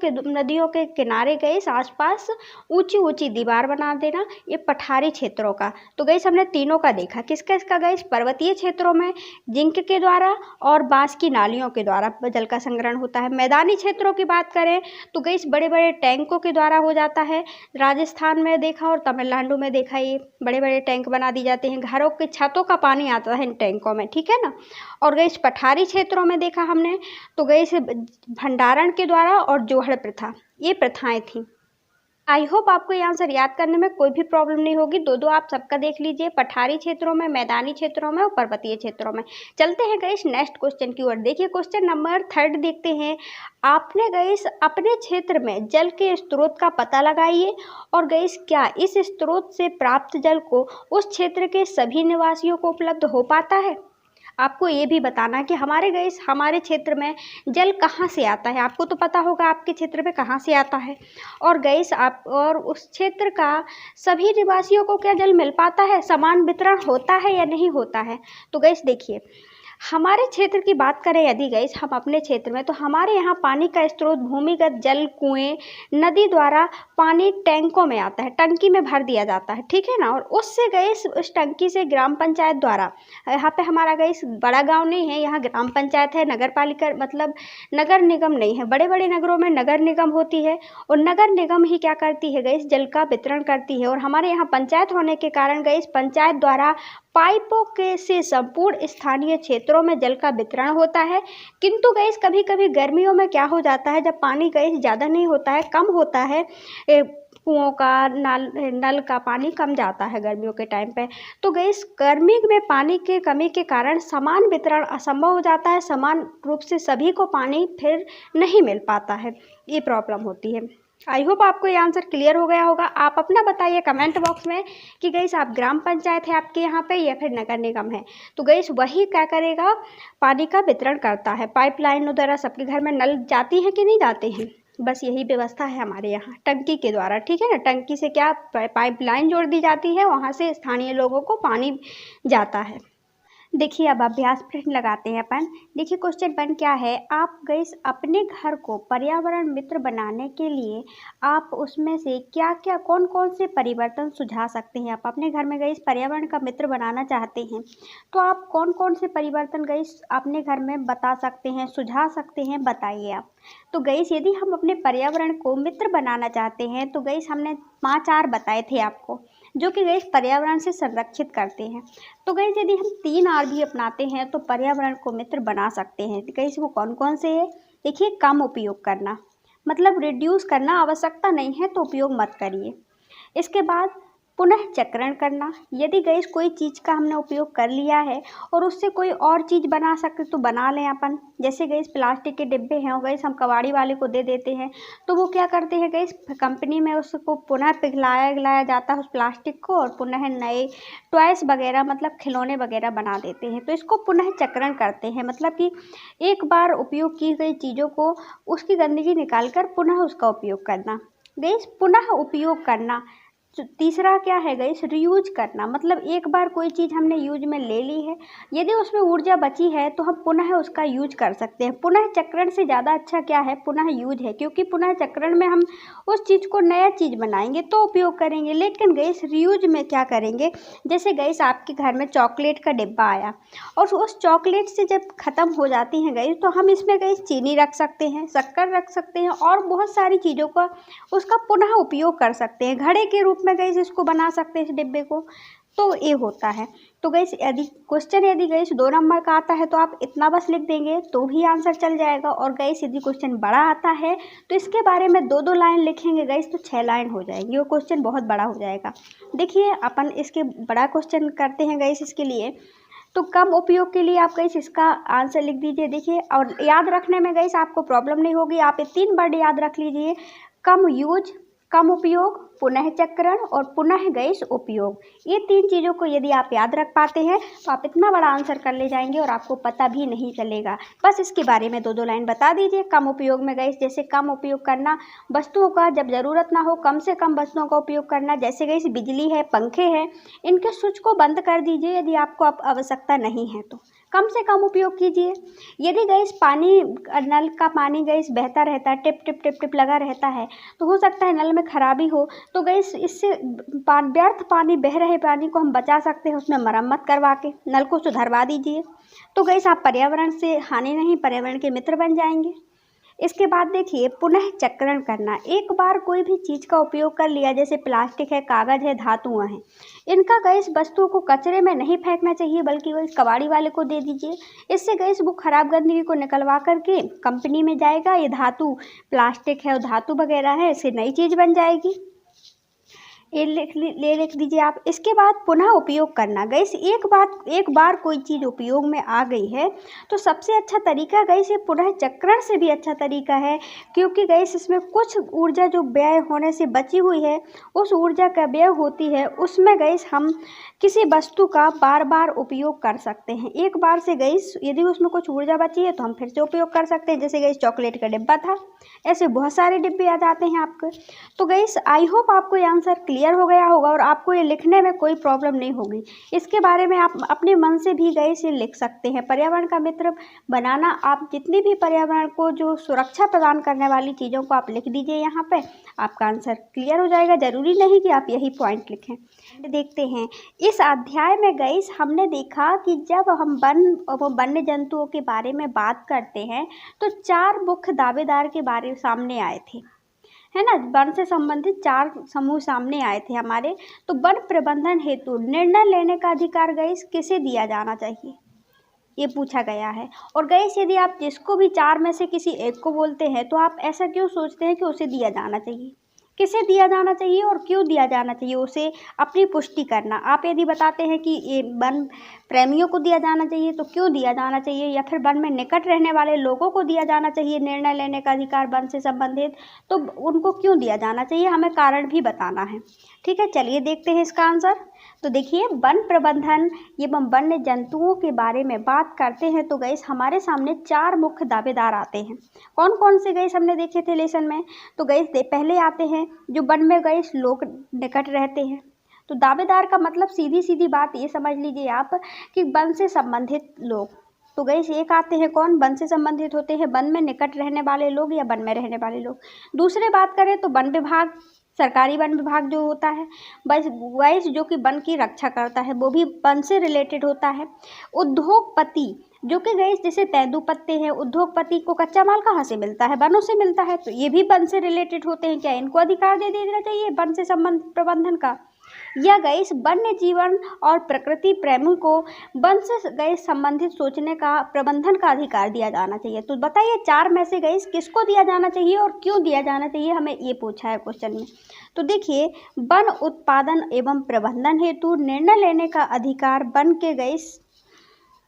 के किनारे गैस आसपास ऊंची ऊंची दीवार बना देना, ये पठारी क्षेत्रों का। तो गैस हमने तीनों का देखा, किसका इसका गैस पर्वतीय क्षेत्रों में जिंक के द्वारा और बांस की नालियों के द्वारा जल का संग्रहण होता है। मैदानी क्षेत्रों की बात करें तो गैस बड़े बड़े टैंकों के द्वारा हो जाता है, राजस्थान में देखा और तमिलनाडु में देखा, ये बड़े बड़े टैंक बना दी जाते हैं, घरों की छतों का पानी आता है इन टैंकों में, ठीक है ना। और गैस पठारी क्षेत्रों में देखा हमने तो गैस भंडारण के द्वारा और जोहड़ प्रथा, ये प्रथाएं थी। आई होप आपको ये आंसर याद करने में कोई भी प्रॉब्लम नहीं होगी। दो आप सबका देख लीजिए, पठारी क्षेत्रों में, मैदानी क्षेत्रों में और पर्वतीय क्षेत्रों में। चलते हैं गैस नेक्स्ट क्वेश्चन की ओर। देखिए क्वेश्चन नंबर 3 देखते हैं। आपने गैस अपने क्षेत्र में जल के स्रोत का पता लगाइए और गैस क्या इस स्रोत से प्राप्त जल को उस क्षेत्र के सभी निवासियों को उपलब्ध हो पाता है। आपको ये भी बताना कि हमारे क्षेत्र में जल कहाँ से आता है। आपको तो पता होगा आपके क्षेत्र में कहाँ से आता है, और गैस आप और उस क्षेत्र का सभी निवासियों को क्या जल मिल पाता है, समान वितरण होता है या नहीं होता है। तो गैस देखिए हमारे क्षेत्र की बात करें यदि गैस हम अपने क्षेत्र में, तो हमारे यहाँ पानी का स्रोत भूमिगत जल, कुएं, नदी द्वारा पानी टैंकों में आता है, टंकी में भर दिया जाता है, ठीक है ना। और उससे गैस उस टंकी से ग्राम पंचायत द्वारा, यहाँ पे हमारा गैस बड़ा गांव नहीं है, यहाँ ग्राम पंचायत है, नगर पालिका मतलब नगर निगम नहीं है। बड़े बड़े नगरों में नगर निगम होती है और नगर निगम ही क्या करती है गैस, जल का वितरण करती है। और हमारे यहाँ पंचायत होने के कारण गैस पंचायत द्वारा पाइपों के से संपूर्ण स्थानीय क्षेत्रों में जल का वितरण होता है। किंतु गैस कभी कभी गर्मियों में क्या हो जाता है, जब पानी गैस ज़्यादा नहीं होता है, कम होता है, कुओं का नल का पानी कम जाता है गर्मियों के टाइम पे, तो गैस गर्मी में पानी के कमी के कारण समान वितरण असंभव हो जाता है, समान रूप से सभी को पानी फिर नहीं मिल पाता है, ये प्रॉब्लम होती है। आई होप आपको ये आंसर क्लियर हो गया होगा। आप अपना बताइए कमेंट बॉक्स में कि गैस आप ग्राम पंचायत है आपके यहाँ पे या फिर नगर निगम है, तो गैस वही क्या करेगा, पानी का वितरण करता है। पाइपलाइन द्वारा सबके घर में नल जाती हैं कि नहीं जाते हैं, बस यही व्यवस्था है हमारे यहाँ टंकी के द्वारा, ठीक है ना। टंकी से क्या पाइपलाइन जोड़ दी जाती है, वहाँ से स्थानीय लोगों को पानी जाता है। देखिए अब अभ्यास प्रश्न लगाते हैं अपन। देखिए क्वेश्चन 1 क्या है, आप गैस अपने घर को पर्यावरण मित्र बनाने के लिए आप उसमें से क्या क्या कौन कौन से परिवर्तन सुझा सकते हैं। आप अपने घर में गैस पर्यावरण का मित्र बनाना चाहते हैं, तो आप कौन कौन से परिवर्तन गैस अपने घर में बता सकते हैं, सुझा सकते हैं, बताइए आप। तो गैस यदि हम अपने पर्यावरण को मित्र बनाना चाहते हैं, तो गैस हमने 5 बताए थे आपको, जो कि गैस पर्यावरण से संरक्षित करते हैं। तो गैस यदि हम 3 आर भी अपनाते हैं तो पर्यावरण को मित्र बना सकते हैं। गैस वो कौन कौन से है, देखिए कम उपयोग करना, मतलब रिड्यूस करना, आवश्यकता नहीं है तो उपयोग मत करिए। इसके बाद पुनः चक्रण करना, यदि गैस कोई चीज़ का हमने उपयोग कर लिया है और उससे कोई और चीज़ बना सकते तो बना लें अपन। जैसे गैस प्लास्टिक के डिब्बे हैं और गैस हम कबाड़ी वाले को दे देते हैं, तो वो क्या करते हैं गैस, कंपनी में उसको पुनः पिघलाया जाता है उस प्लास्टिक को और पुनः नए टॉयस वगैरह मतलब खिलौने वगैरह बना देते हैं। तो इसको पुनः चक्रण करते हैं, मतलब कि एक बार उपयोग की गई चीज़ों को उसकी गंदगी निकाल कर पुनः उसका उपयोग करना। गैस पुनः उपयोग करना। तीसरा क्या है गैस, रीयूज करना, मतलब एक बार कोई चीज़ हमने यूज में ले ली है, यदि उसमें ऊर्जा बची है तो हम पुनः उसका यूज कर सकते हैं। पुनः चक्रण से ज़्यादा अच्छा क्या है, पुनः यूज है, क्योंकि पुनः चक्रण में हम उस चीज़ को नया चीज़ बनाएंगे तो उपयोग करेंगे। लेकिन गैस रीयूज में क्या करेंगे, जैसे गैस आपके घर में चॉकलेट का डिब्बा आया और उस चॉकलेट से जब ख़त्म हो जाती हैं गैस, तो हम इसमें गैस चीनी रख सकते हैं, शक्कर रख सकते हैं और बहुत सारी चीज़ों का उसका पुनः उपयोग कर सकते हैं। घड़े के रूप में गैस इसको बना सकते हैं इस डिब्बे को, तो ये होता है। तो गैस यदि क्वेश्चन यदि गैस 2 नंबर का आता है तो आप इतना बस लिख देंगे तो भी आंसर चल जाएगा। और गैस यदि क्वेश्चन बड़ा आता है तो इसके बारे में 2-2 लाइन लिखेंगे गैस, तो 6 लाइन हो जाएंगी, वो क्वेश्चन बहुत बड़ा हो जाएगा। देखिए अपन इसके बड़ा क्वेश्चन करते हैं गैस, इसके लिए तो कम उपयोग के लिए आप गैस इसका आंसर लिख दीजिए। देखिए और याद रखने में गैस आपको प्रॉब्लम नहीं होगी, आप ये 3 वर्ड याद रख लीजिए, कम यूज, कम उपयोग, पुनः चक्रण और पुनः गैस उपयोग। ये 3 चीज़ों को यदि आप याद रख पाते हैं तो आप इतना बड़ा आंसर कर ले जाएंगे और आपको पता भी नहीं चलेगा। बस इसके बारे में 2-2 लाइन बता दीजिए। कम उपयोग में गैस जैसे कम उपयोग करना, वस्तुओं का जब ज़रूरत ना हो कम से कम वस्तुओं का उपयोग करना, जैसे गैस बिजली है, पंखे हैं, इनके स्विच को बंद कर दीजिए यदि आपको आवश्यकता नहीं है तो कम से कम उपयोग कीजिए। यदि गैस पानी, नल का पानी गैस बहता रहता है, टिप टिप टिप टिप लगा रहता है, तो हो सकता है नल में खराबी हो, तो गैस इससे व्यर्थ पानी, बह रहे पानी को हम बचा सकते हैं, उसमें मरम्मत करवा के नल को सुधरवा दीजिए। तो गैस आप पर्यावरण से हानि नहीं, पर्यावरण के मित्र बन जाएंगे। इसके बाद देखिए पुनः चक्रण करना, एक बार कोई भी चीज़ का उपयोग कर लिया, जैसे प्लास्टिक है, कागज़ है, धातुएं हैं, इनका गैस वस्तुओं को कचरे में नहीं फेंकना चाहिए बल्कि गैस कबाड़ी वाले को दे दीजिए। इससे गैस वो खराब गंदगी को निकलवा करके कंपनी में जाएगा, ये धातु प्लास्टिक है और धातु वगैरह है, इससे नई चीज़ बन जाएगी। ये लिख दीजिए आप। इसके बाद पुनः उपयोग करना, गैस एक बार कोई चीज़ उपयोग में आ गई है तो सबसे अच्छा तरीका गैस ये पुनः चक्रण से भी अच्छा तरीका है, क्योंकि गैस इसमें कुछ ऊर्जा जो व्यय होने से बची हुई है, उस ऊर्जा का व्यय होती है, उसमें गैस हम किसी वस्तु का बार बार उपयोग कर सकते हैं। एक बार से गैस यदि उसमें कुछ ऊर्जा बची है तो हम फिर से उपयोग कर सकते हैं। जैसे गैस चॉकलेट का डिब्बा था, ऐसे बहुत सारे डिब्बे आ जाते हैं आपके। तो गैस आई होप आपको ये आंसर क्लियर हो गया होगा और आपको ये लिखने में कोई प्रॉब्लम नहीं होगी। इसके बारे में आप अपने मन से भी गैस ये लिख सकते हैं। पर्यावरण का मित्र बनाना, आप जितनी भी पर्यावरण को जो सुरक्षा प्रदान करने वाली चीज़ों को आप लिख दीजिए यहाँ पे, आपका आंसर क्लियर हो जाएगा। ज़रूरी नहीं कि आप यही पॉइंट लिखें। देखते हैं इस अध्याय में गैस हमने देखा कि जब हम वन्य जंतुओं के बारे में बात करते हैं तो 4 मुख्य दावेदार के बारे सामने आए थे, है ना। वन से संबंधित 4 समूह सामने आए थे हमारे। तो वन प्रबंधन हेतु निर्णय लेने का अधिकार गैस किसे दिया जाना चाहिए, ये पूछा गया है। और गैस यदि आप जिसको भी 4 में से किसी एक को बोलते हैं तो आप ऐसा क्यों सोचते हैं कि उसे दिया जाना चाहिए, किसे दिया जाना चाहिए और क्यों दिया जाना चाहिए, उसे अपनी पुष्टि करना। आप यदि बताते हैं कि ये वन प्रेमियों को दिया जाना चाहिए तो क्यों दिया जाना चाहिए, या फिर वन में निकट रहने वाले लोगों को दिया जाना चाहिए निर्णय लेने का अधिकार वन से संबंधित, तो उनको क्यों दिया जाना चाहिए, हमें कारण भी बताना है। ठीक है, चलिए देखते हैं इसका आंसर। तो देखिए, वन प्रबंधन एवं वन्य जंतुओं के बारे में बात करते हैं तो गैस हमारे सामने 4 मुख्य दावेदार आते हैं। कौन कौन से गैस हमने देखे थे लेसन में। तो गैस पहले आते हैं जो वन में गैस लोग निकट रहते हैं। तो दावेदार का मतलब सीधी सीधी बात ये समझ लीजिए आप कि वन से संबंधित लोग। तो गैस एक आते हैं कौन, वन से संबंधित होते हैं वन में निकट रहने वाले लोग या वन में रहने वाले लोग। दूसरे बात करें तो वन विभाग, सरकारी वन विभाग जो होता है, गैस जो कि वन की रक्षा करता है, वो भी वन से रिलेटेड होता है। उद्योगपति जो कि गैस जैसे तेंदुपत्ते हैं, उद्योगपति को कच्चा माल कहाँ से मिलता है, वनों से मिलता है, तो ये भी वन से रिलेटेड होते हैं। क्या इनको अधिकार दे देना चाहिए वन से संबंधित प्रबंधन का, या गैस वन्य जीवन और प्रकृति प्रेमी को वन से गैस संबंधित सोचने का प्रबंधन का अधिकार दिया जाना चाहिए। तो बताइए 4 में से गैस किसको दिया जाना चाहिए और क्यों दिया जाना चाहिए, हमें ये पूछा है क्वेश्चन में। तो देखिए, वन उत्पादन एवं प्रबंधन हेतु निर्णय लेने का अधिकार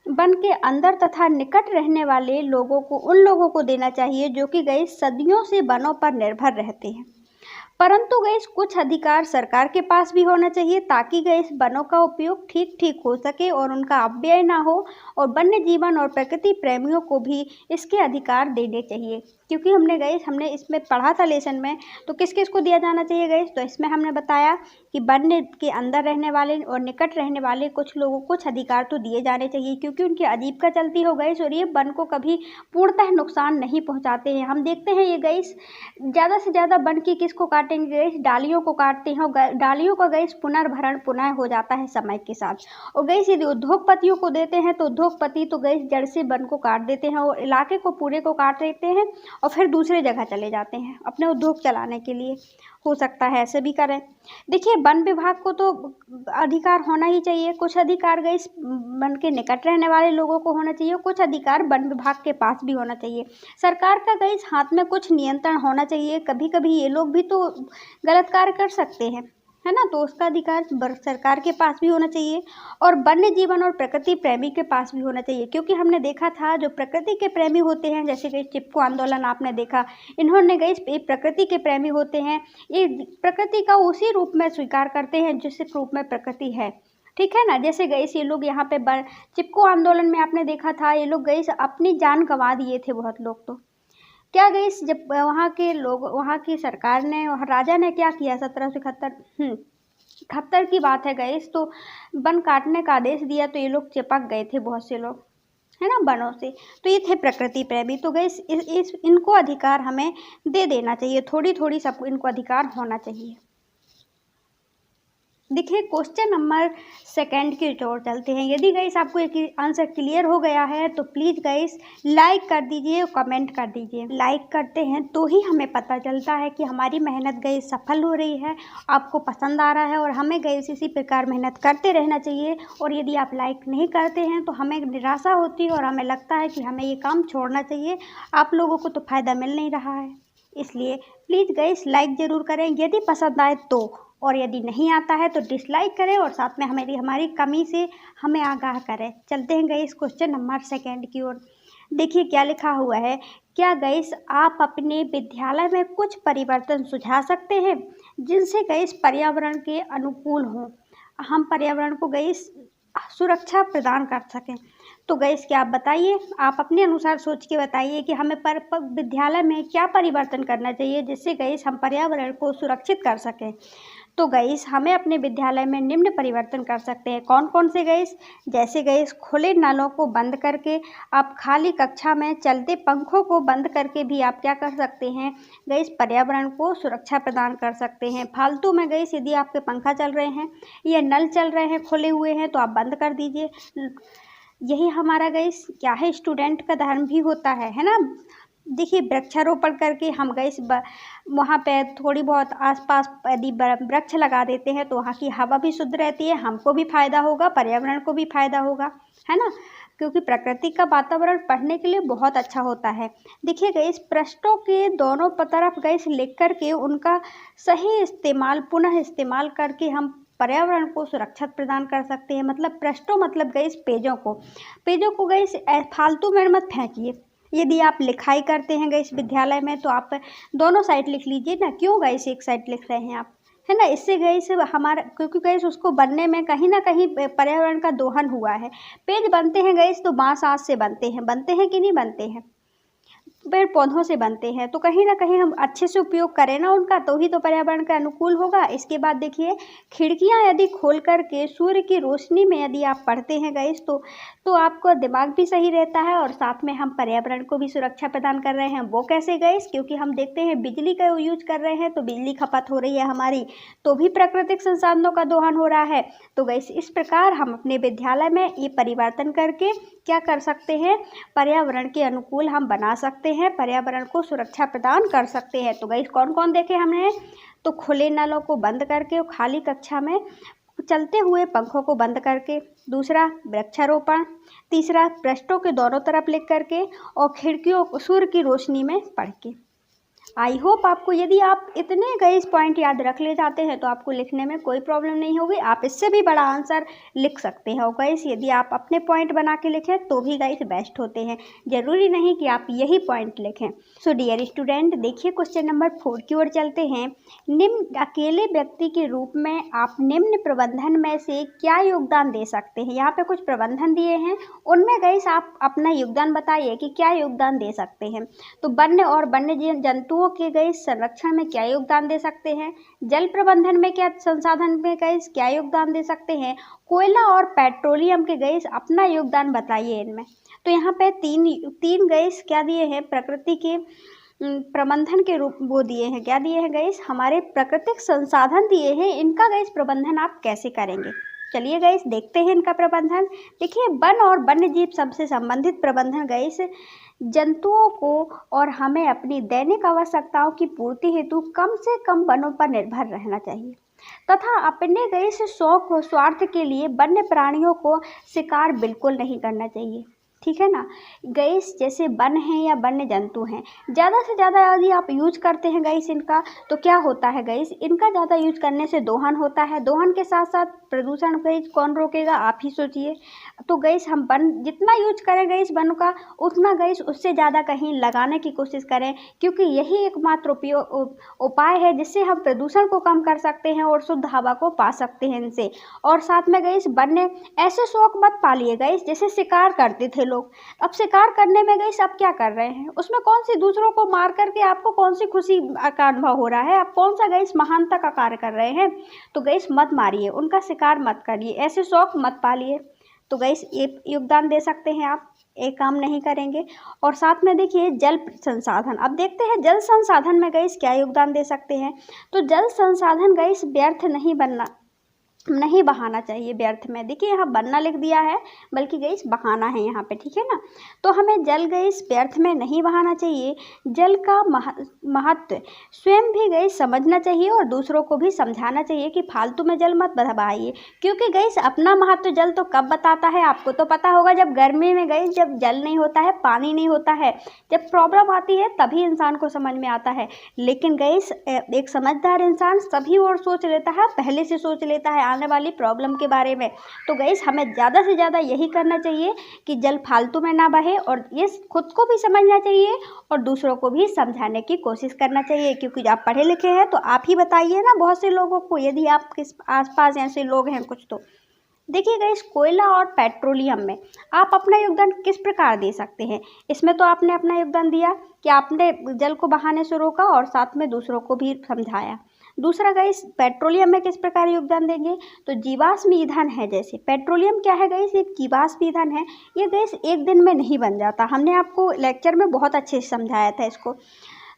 वन के अंदर तथा निकट रहने वाले लोगों को, उन लोगों को देना चाहिए जो कि गैस सदियों से वनों पर निर्भर रहते हैं। परंतु गैस कुछ अधिकार सरकार के पास भी होना चाहिए ताकि गैस वनों का उपयोग ठीक हो सके और उनका अपव्यय ना हो, और वन्य जीवन और प्रकृति प्रेमियों को भी इसके अधिकार देने चाहिए। क्योंकि हमने इसमें पढ़ा था लेसन में, तो किस किस को दिया जाना चाहिए गैस, तो इसमें हमने बताया कि वन्य के अंदर रहने वाले और निकट रहने वाले कुछ लोगों को कुछ अधिकार तो दिए जाने चाहिए, क्योंकि उनकी आजीविका चलती हो गैस और ये वन को कभी पूर्णतः नुकसान नहीं पहुंचाते हैं। हम देखते हैं ये गैस ज़्यादा से ज़्यादा वन की किसको काटेंगे गैस, डालियों को काटते हैं, और डालियों का गैस पुनर्भरण पुनः हो जाता है समय के साथ। और गैस यदि उद्योगपतियों को देते हैं तो उद्योगपति तो गैस जड़ से वन को काट देते हैं और इलाके को पूरे को काट देते हैं और फिर दूसरे जगह चले जाते हैं अपने उद्योग चलाने के लिए। हो सकता है ऐसे भी करें। देखिए, वन विभाग को तो अधिकार होना ही चाहिए। कुछ अधिकार गैस वन के निकट रहने वाले लोगों को होना चाहिए, कुछ अधिकार वन विभाग के पास भी होना चाहिए। सरकार का गैस हाथ में कुछ नियंत्रण होना चाहिए। कभी कभी ये लोग भी तो गलत कार्य कर सकते हैं, है ना, तो उसका अधिकार सरकार के पास भी होना चाहिए और वन्य जीवन और प्रकृति प्रेमी के पास भी होना चाहिए। क्योंकि हमने देखा था जो प्रकृति के प्रेमी होते हैं, जैसे कि चिपको आंदोलन आपने देखा, इन्होंने गई प्रकृति के प्रेमी होते हैं, ये प्रकृति का उसी रूप में स्वीकार करते हैं जिस रूप में प्रकृति है। ठीक है ना, जैसे गैस ये लोग यहाँ पे चिपको आंदोलन में आपने देखा था, ये लोग गैस अपनी जान गंवा दिए थे बहुत लोग। तो क्या गैस जब वहाँ के लोग, वहाँ की सरकार ने, राजा ने क्या किया, 1771 की बात है गैस, तो वन काटने का आदेश दिया तो ये लोग चिपक गए थे बहुत से लोग, है ना, वनों से। तो ये थे प्रकृति प्रेमी। तो गैस इनको अधिकार हमें दे देना चाहिए, थोड़ी थोड़ी सबको इनको अधिकार होना चाहिए। देखिए, क्वेश्चन नंबर 2 की ओर चलते हैं। यदि गैस आपको एक आंसर क्लियर हो गया है तो प्लीज़ गैस लाइक कर दीजिए और कमेंट कर दीजिए। लाइक करते हैं तो ही हमें पता चलता है कि हमारी मेहनत गैस सफल हो रही है, आपको पसंद आ रहा है, और हमें गैस इसी प्रकार मेहनत करते रहना चाहिए। और यदि आप लाइक नहीं करते हैं तो हमें निराशा होती है और हमें लगता है कि हमें ये काम छोड़ना चाहिए, आप लोगों को तो फ़ायदा मिल नहीं रहा है। इसलिए प्लीज़ गैस लाइक ज़रूर करें यदि पसंद आए तो, और यदि नहीं आता है तो डिसलाइक करें और साथ में हमारी कमी से हमें आगाह करें। चलते हैं गैस क्वेश्चन नंबर 2 की ओर। देखिए क्या लिखा हुआ है। क्या गैस आप अपने विद्यालय में कुछ परिवर्तन सुझा सकते हैं जिनसे गैस पर्यावरण के अनुकूल हों, हम पर्यावरण को गैस सुरक्षा प्रदान कर सकें। तो गैस क्या आप बताइए, आप अपने अनुसार सोच के बताइए कि हमें विद्यालय में क्या परिवर्तन करना चाहिए जिससे गैस हम पर्यावरण को सुरक्षित कर सकें। तो गाइस हमें अपने विद्यालय में निम्न परिवर्तन कर सकते हैं। कौन कौन से गाइस? जैसे गाइस खुले नलों को बंद करके, आप खाली कक्षा में चलते पंखों को बंद करके भी आप क्या कर सकते हैं गाइस, पर्यावरण को सुरक्षा प्रदान कर सकते हैं। फालतू में गाइस यदि आपके पंखा चल रहे हैं या नल चल रहे हैं खुले हुए हैं तो आप बंद कर दीजिए। यही हमारा गाइस क्या है, स्टूडेंट का धर्म भी होता है ना। देखिए वृक्षारोपण करके हम गाइस वहाँ पे थोड़ी बहुत आसपास यदि वृक्ष लगा देते हैं तो वहाँ की हवा भी शुद्ध रहती है, हमको भी फायदा होगा, पर्यावरण को भी फायदा होगा, है ना। क्योंकि प्रकृति का वातावरण पढ़ने के लिए बहुत अच्छा होता है। देखिए गाइस पृष्ठों के दोनों तरफ गाइस लिख करके उनका सही इस्तेमाल, पुनः इस्तेमाल करके हम पर्यावरण को सुरक्षित प्रदान कर सकते हैं। मतलब पृष्ठों मतलब गाइस पेजों को गाइस फालतू में मत फेंकिए। यदि आप लिखाई करते हैं गाइस विद्यालय में तो आप दोनों साइड लिख लीजिए ना, क्यों गाइस एक साइड लिख रहे हैं आप, है ना। इससे गाइस हमारा, क्योंकि गाइस उसको बनने में कहीं ना कहीं पर्यावरण का दोहन हुआ है। पेज बनते हैं गाइस तो बांस आंच से बनते हैं कि नहीं बनते हैं, पेड़ पौधों से बनते हैं, तो कहीं ना कहीं हम अच्छे से उपयोग करें ना उनका, तो ही तो पर्यावरण का अनुकूल होगा। इसके बाद देखिए खिड़कियां यदि खोल करके सूर्य की रोशनी में यदि आप पढ़ते हैं गाइस तो आपका दिमाग भी सही रहता है और साथ में हम पर्यावरण को भी सुरक्षा प्रदान कर रहे हैं। वो कैसे गाइस? क्योंकि हम देखते हैं बिजली का यूज कर रहे हैं तो बिजली खपत हो रही है हमारी, तो भी प्राकृतिक संसाधनों का दोहन हो रहा है। तो गाइस इस प्रकार हम अपने विद्यालय में ये परिवर्तन करके क्या कर सकते हैं, पर्यावरण के अनुकूल हम बना सकते हैं, पर्यावरण को सुरक्षा प्रदान कर सकते हैं। तो गाइस कौन कौन देखे हमने? तो खुले नलों को बंद करके और खाली कक्षा में चलते हुए पंखों को बंद करके, दूसरा वृक्षारोपण, तीसरा पृष्ठों के दोनों तरफ लिख करके और खिड़कियों को सूर्य की रोशनी में पढ़ के। आई होप आपको, यदि आप इतने गाइस पॉइंट याद रख ले जाते हैं तो आपको लिखने में कोई प्रॉब्लम नहीं होगी, आप इससे भी बड़ा आंसर लिख सकते हैं। और गाइस यदि आप अपने पॉइंट बना के लिखें तो भी गाइस बेस्ट होते हैं, जरूरी नहीं कि आप यही पॉइंट लिखें। सो डियर स्टूडेंट, देखिए क्वेश्चन नंबर 4 की ओर चलते हैं। निम्न अकेले व्यक्ति के रूप में आप निम्न प्रबंधन में से क्या योगदान दे सकते हैं? यहाँ पे कुछ प्रबंधन दिए हैं, उनमें गाइस आप अपना योगदान बताइए कि क्या योगदान दे सकते हैं। तो वन्य और वन्य जंतुओं के गाइस संरक्षण में क्या योगदान दे सकते हैं, जल प्रबंधन में क्या, संसाधन में गाइस क्या योगदान दे सकते हैं, कोयला और पेट्रोलियम के गाइस अपना योगदान बताइए इनमें। तो यहाँ पे तीन गाइस क्या दिए हैं, प्रकृति के प्रबंधन के रूप वो दिए हैं, क्या दिए हैं गाइस, हमारे प्राकृतिक संसाधन दिए हैं, इनका गाइस प्रबंधन आप कैसे करेंगे। चलिए गाइस देखते हैं इनका प्रबंधन। देखिए वन और वन्य जीव सबसे संबंधित प्रबंधन गाइस जंतुओं को और हमें अपनी दैनिक आवश्यकताओं की पूर्ति हेतु कम से कम वनों पर निर्भर रहना चाहिए तथा अपने गाइस शौक और स्वार्थ के लिए वन्य प्राणियों को शिकार बिल्कुल नहीं करना चाहिए। ठीक है ना। गाइस जैसे वन हैं या वन्य जंतु हैं, ज़्यादा से ज़्यादा यदि आप यूज करते हैं गाइस इनका, तो क्या होता है गाइस, इनका ज़्यादा यूज करने से दोहन होता है, दोहन के साथ साथ प्रदूषण गाइस कौन रोकेगा, आप ही सोचिए। तो गाइस हम वन जितना यूज करें गाइस वन का, उतना गाइस उससे ज़्यादा कहीं लगाने की कोशिश करें, क्योंकि यही एकमात्र उपाय है जिससे हम प्रदूषण को कम कर सकते हैं और शुद्ध हवा को पा सकते हैं इनसे। और साथ में गाइस वन्य ऐसे शौक मत पालिए गाइस जैसे शिकार करते थे लोग। अब शिकार करने में गाइस आप क्या कर रहे हैं, उसमें कौन सी दूसरों को मार करके आपको कौन सी खुशी का अनुभव हो रहा है, आप कौन सा गाइस महानता का कार्य कर रहे हैं। तो गाइस मत मारिए, उनका शिकार मत करिए, ऐसे शौक मत पालिए। तो गाइस ये योगदान दे सकते हैं आप, एक काम नहीं करेंगे। और साथ में देखिए जल संसाधन, अब देखते हैं जल संसाधन में गाइस क्या योगदान दे सकते हैं। तो जल संसाधन गाइस व्यर्थ नहीं बहाना चाहिए व्यर्थ में। देखिए यहाँ बनना लिख दिया है, बल्कि गाइस बहाना है यहाँ पे, ठीक है ना। तो हमें जल गाइस व्यर्थ में नहीं बहाना चाहिए। जल का महत्व स्वयं भी गाइस समझना चाहिए और दूसरों को भी समझाना चाहिए कि फालतू में जल मत बहाइए। क्योंकि गाइस अपना महत्व जल तो कब बताता है, आपको तो पता होगा, जब गर्मी में गाइस जब जल नहीं होता है, पानी नहीं होता है, जब प्रॉब्लम आती है तभी इंसान को समझ में आता है। लेकिन गाइस एक समझदार इंसान सभी और सोच लेता है, पहले से सोच लेता है आने वाली प्रॉब्लम के बारे में। तो गाइस हमें ज़्यादा से ज़्यादा यही करना चाहिए कि जल फालतू में ना बहे, और ये खुद को भी समझना चाहिए और दूसरों को भी समझाने की कोशिश करना चाहिए। क्योंकि आप पढ़े लिखे हैं तो आप ही बताइए ना बहुत से लोगों को, यदि आप किस आसपास ऐसे लोग हैं कुछ। तो देखिए गाइस कोयला और पेट्रोलियम में आप अपना योगदान किस प्रकार दे सकते हैं। इसमें तो आपने अपना योगदान दिया कि आपने जल को बहाने से रोका और साथ में दूसरों को भी समझाया। दूसरा गैस पेट्रोलियम में किस प्रकार योगदान देंगे, तो जीवाश्म ईंधन है। जैसे पेट्रोलियम क्या है गैस, एक जीवाश्म ईंधन है। ये गैस एक दिन में नहीं बन जाता, हमने आपको लेक्चर में बहुत अच्छे से समझाया था इसको।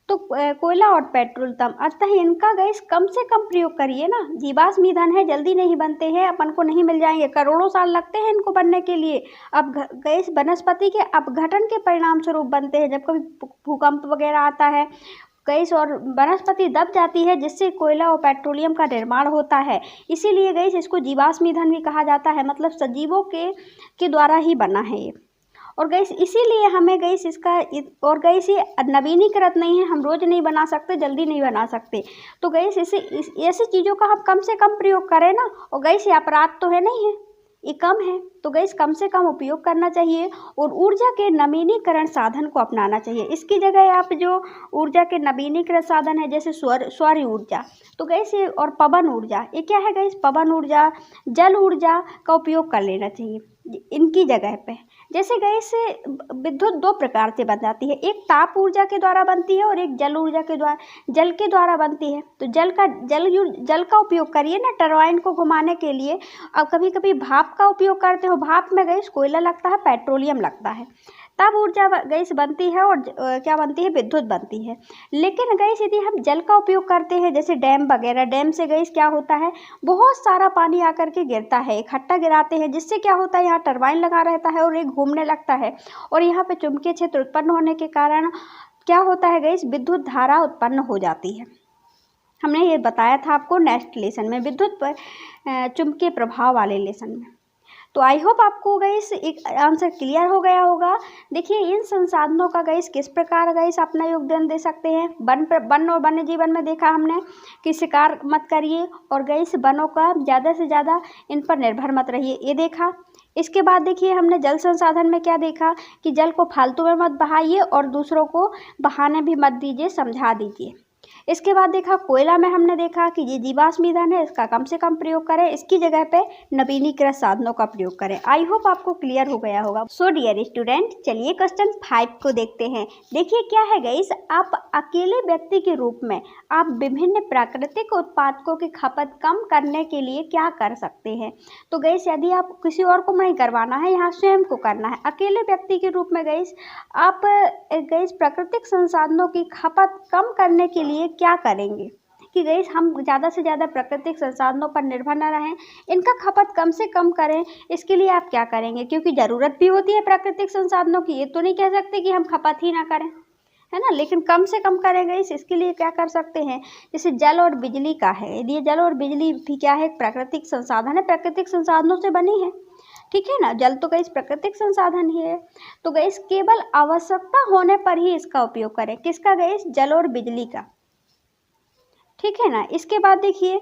तो कोयला और पेट्रोल तम, अतः इनका गैस कम से कम प्रयोग करिए ना। जीवाश्म ईंधन है, जल्दी नहीं बनते हैं, अपन को नहीं मिल जाएंगे, करोड़ों साल लगते हैं इनको बनने के लिए। अब गैस वनस्पति के अपघटन के परिणाम स्वरूप बनते हैं, जब कभी भूकंप वगैरह आता है गैस और वनस्पति दब जाती है, जिससे कोयला और पेट्रोलियम का निर्माण होता है। इसीलिए गैस इसको जीवाश्म ईंधन भी कहा जाता है, मतलब सजीवों के द्वारा ही बना है ये। और गैस इसीलिए हमें गैस इसका, और गैस ये नवीनीकृत नहीं है, हम रोज़ नहीं बना सकते, जल्दी नहीं बना सकते। तो गैस ऐसी चीज़ों का हम कम से कम प्रयोग करें ना। और गैस ये अपराध तो है नहीं है, ये कम है, तो गैस कम से कम उपयोग करना चाहिए और ऊर्जा के नवीनीकरण साधन को अपनाना चाहिए। इसकी जगह आप जो ऊर्जा के नवीनीकरण साधन है, जैसे सौर ऊर्जा, तो गैस ये, और पवन ऊर्जा, ये क्या है गैस, पवन ऊर्जा, जल ऊर्जा का उपयोग कर लेना चाहिए इनकी जगह पे। जैसे गैस विद्युत दो प्रकार से बन जाती है, एक ताप ऊर्जा के द्वारा बनती है और एक जल ऊर्जा के द्वारा, जल के द्वारा बनती है। तो जल का उपयोग करिए ना टरबाइन को घुमाने के लिए। अब कभी कभी भाप का उपयोग करते हो, भाप में गैस कोयला लगता है, पेट्रोलियम लगता है, तब ऊर्जा गैस बनती है और क्या बनती है, विद्युत बनती है। लेकिन गैस यदि हम जल का उपयोग करते हैं, जैसे डैम वगैरह, डैम से गैस क्या होता है, बहुत सारा पानी आकर के गिरता है, इकट्ठा गिराते हैं, जिससे क्या होता है, यहाँ टरबाइन लगा रहता है और एक घूमने लगता है, और यहाँ पे चुंबकीय क्षेत्र उत्पन्न होने के कारण क्या होता है गैस, विद्युत धारा उत्पन्न हो जाती है। हमने ये बताया था आपको नेक्स्ट लेसन में, विद्युत चुंबकीय प्रभाव वाले लेसन में। तो आई होप आपको गैस एक आंसर क्लियर हो गया होगा। देखिए इन संसाधनों का गैस किस प्रकार गैस अपना योगदान दे सकते हैं। वन और वन्य जीवन में देखा हमने कि शिकार मत करिए और गैस वनों का ज़्यादा से ज़्यादा इन पर निर्भर मत रहिए, ये देखा। इसके बाद देखिए हमने जल संसाधन में क्या देखा कि जल को फालतू में मत बहाइए और दूसरों को बहाने भी मत दीजिए, समझा दीजिए। इसके बाद देखा कोयला में हमने देखा कि ये जीवाश्म ईंधन है, इसका कम से कम प्रयोग करें, इसकी जगह पे नवीनीकृत साधनों का प्रयोग करें। आई होप आपको क्लियर हो गया होगा। सो डियर स्टूडेंट, चलिए क्वेश्चन 5 को देखते हैं। देखिए क्या है गाइस, आप अकेले व्यक्ति के रूप में आप विभिन्न प्राकृतिक उत्पादकों की खपत कम करने के लिए क्या कर सकते हैं। तो गाइस यदि आप किसी और को नहीं करवाना है, यहाँ स्वयं को करना है। अकेले व्यक्ति के रूप में गाइस आप गाइस प्राकृतिक संसाधनों की खपत कम करने के लिए क्या करेंगे कि गैस हम ज़्यादा से ज़्यादा प्राकृतिक संसाधनों पर निर्भर न रहें, इनका खपत कम से कम करें। इसके लिए आप क्या करेंगे, क्योंकि ज़रूरत भी होती है प्राकृतिक संसाधनों की, ये तो नहीं कह सकते कि हम खपत ही ना करें, है ना, लेकिन कम से कम करेंगे। इसके लिए क्या कर सकते हैं, जैसे जल और बिजली का है। यदि जल और बिजली भी क्या है, प्राकृतिक संसाधन है, प्राकृतिक संसाधनों से बनी है, ठीक है ना। जल तो गैस प्राकृतिक संसाधन ही है। तो गैस केवल आवश्यकता होने पर ही इसका उपयोग करें। किसका गैस, जल और बिजली का, ठीक है ना। इसके बाद देखिए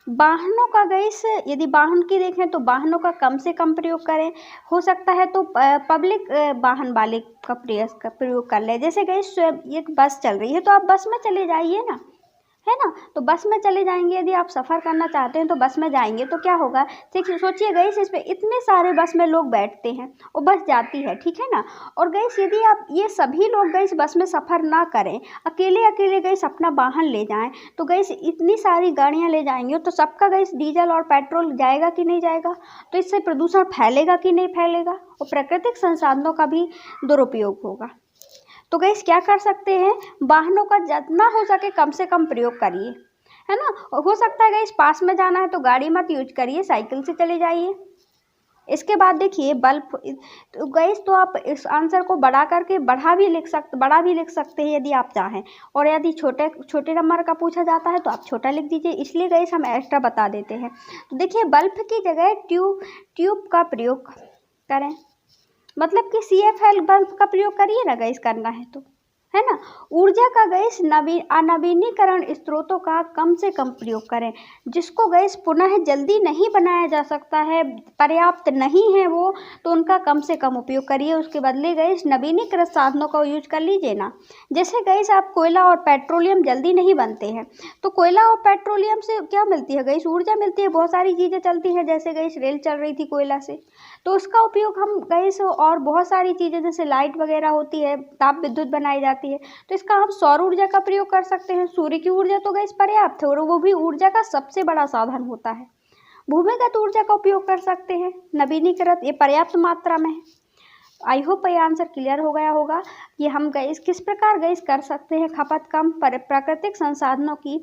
वाहनों का गैस, यदि वाहन की देखें तो वाहनों का कम से कम प्रयोग करें। हो सकता है तो पब्लिक वाहन वाले का प्रयोग कर लें। जैसे गैस एक बस चल रही है तो आप बस में चले जाइए ना, है ना। तो बस में चले जाएंगे, यदि आप सफ़र करना चाहते हैं तो बस में जाएंगे तो क्या होगा, सोचिए गैस इस पर इतने सारे बस में लोग बैठते हैं और बस जाती है, ठीक है ना। और गैस यदि आप ये सभी लोग गैस बस में सफ़र ना करें, अकेले अकेले गैस अपना वाहन ले जाएं, तो गैस इतनी सारी गाड़ियां ले जाएंगे तो सबका गैस डीजल और पेट्रोल जाएगा कि नहीं जाएगा, तो इससे प्रदूषण फैलेगा कि नहीं फैलेगा, और प्राकृतिक संसाधनों का भी दुरुपयोग होगा। तो गैस क्या कर सकते हैं, वाहनों का जितना हो सके कम से कम प्रयोग करिए, है ना। हो सकता है गैस पास में जाना है तो गाड़ी मत यूज करिए, साइकिल से चले जाइए। इसके बाद देखिए बल्ब, तो गैस तो आप इस आंसर को बढ़ा करके बड़ा भी लिख सकते हैं यदि आप चाहें, और यदि छोटे नंबर का पूछा जाता है तो आप छोटा लिख दीजिए, इसलिए गैस हम एक्स्ट्रा बता देते हैं। तो देखिए बल्ब की जगह ट्यूब का प्रयोग करें, मतलब कि CFL बल्ब का प्रयोग करिए ना गैस, करना है तो, है ना। ऊर्जा का गैस नवीनीकरण स्रोतों का कम से कम प्रयोग करें, जिसको गैस पुनः जल्दी नहीं बनाया जा सकता है, पर्याप्त नहीं है वो, तो उनका कम से कम उपयोग करिए। उसके बदले गैस नवीनीकृत साधनों का यूज कर लीजिए ना। जैसे गैस आप कोयला और पेट्रोलियम जल्दी नहीं बनते हैं, तो कोयला और पेट्रोलियम से क्या मिलती है गैस, ऊर्जा मिलती है, बहुत सारी चीज़ें चलती हैं। जैसे गैस रेल चल रही थी कोयला से, तो उसका उपयोग हम गैस और बहुत सारी चीज़ें जैसे लाइट वगैरह होती है, ताप विद्युत बनाई जाती है, तो इसका हम सौर ऊर्जा का प्रयोग कर सकते हैं। सूर्य की ऊर्जा तो गैस पर्याप्त है और वो भी ऊर्जा का सबसे बड़ा साधन होता है। भूमिगत ऊर्जा का उपयोग कर सकते हैं, नवीनीकृत, ये पर्याप्त मात्रा में है। आई होप ये आंसर क्लियर हो गया होगा कि हम गैस किस प्रकार गैस कर सकते हैं खपत कम प्राकृतिक संसाधनों की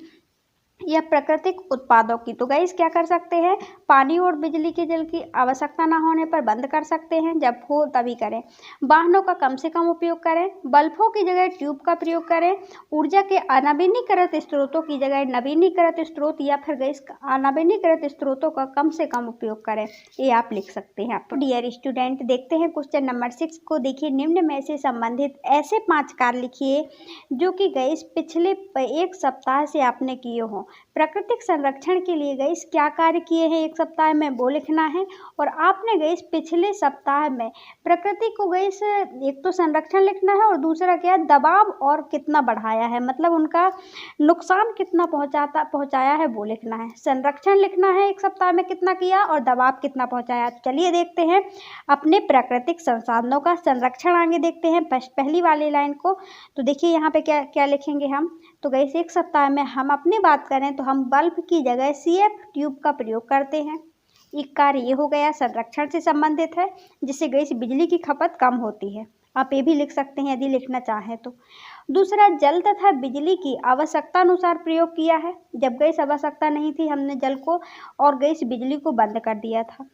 या प्राकृतिक उत्पादों की। तो गैस क्या कर सकते हैं, पानी और बिजली के जल की आवश्यकता ना होने पर बंद कर सकते हैं, जब हो तभी करें। वाहनों का कम से कम उपयोग करें, बल्बों की जगह ट्यूब का प्रयोग करें, ऊर्जा के अनवीनीकृत स्रोतों की जगह नवीनीकृत स्रोत या फिर गैस अनवीनीकृत स्रोतों का कम से कम उपयोग करें। ये आप लिख सकते हैं। तो डियर स्टूडेंट, देखते हैं क्वेश्चन नंबर 6 को। देखिए, निम्न में से संबंधित ऐसे 5 कार्य लिखिए जो कि गैस पिछले 1 सप्ताह से आपने किए हों। प्राकृतिक संरक्षण के लिए गैस क्या कार्य किए हैं 1 सप्ताह में, वो लिखना है। और आपने गैस पिछले सप्ताह में प्रकृति को गैस एक तो संरक्षण लिखना है और दूसरा क्या है, दबाव और कितना बढ़ाया है, मतलब उनका नुकसान कितना पहुंचाया है वो लिखना है। संरक्षण लिखना है 1 सप्ताह में कितना किया और दबाव कितना पहुंचाया। चलिए देखते हैं अपने प्राकृतिक संसाधनों का संरक्षण। आगे देखते हैं पहली वाली लाइन को। तो देखिए यहाँ पे क्या क्या लिखेंगे हम। तो गैस 1 सप्ताह में हम अपनी बात करें तो हम बल्ब की जगह CF ट्यूब का प्रयोग करते हैं। एक कार्य ये हो गया, संरक्षण से संबंधित है, जिससे गैस बिजली की खपत कम होती है। आप ये भी लिख सकते हैं यदि लिखना चाहें तो। दूसरा, जल तथा बिजली की आवश्यकता अनुसार प्रयोग किया है। जब गैस आवश्यकता नहीं थी हमने जल को और गैस बिजली को बंद कर दिया था।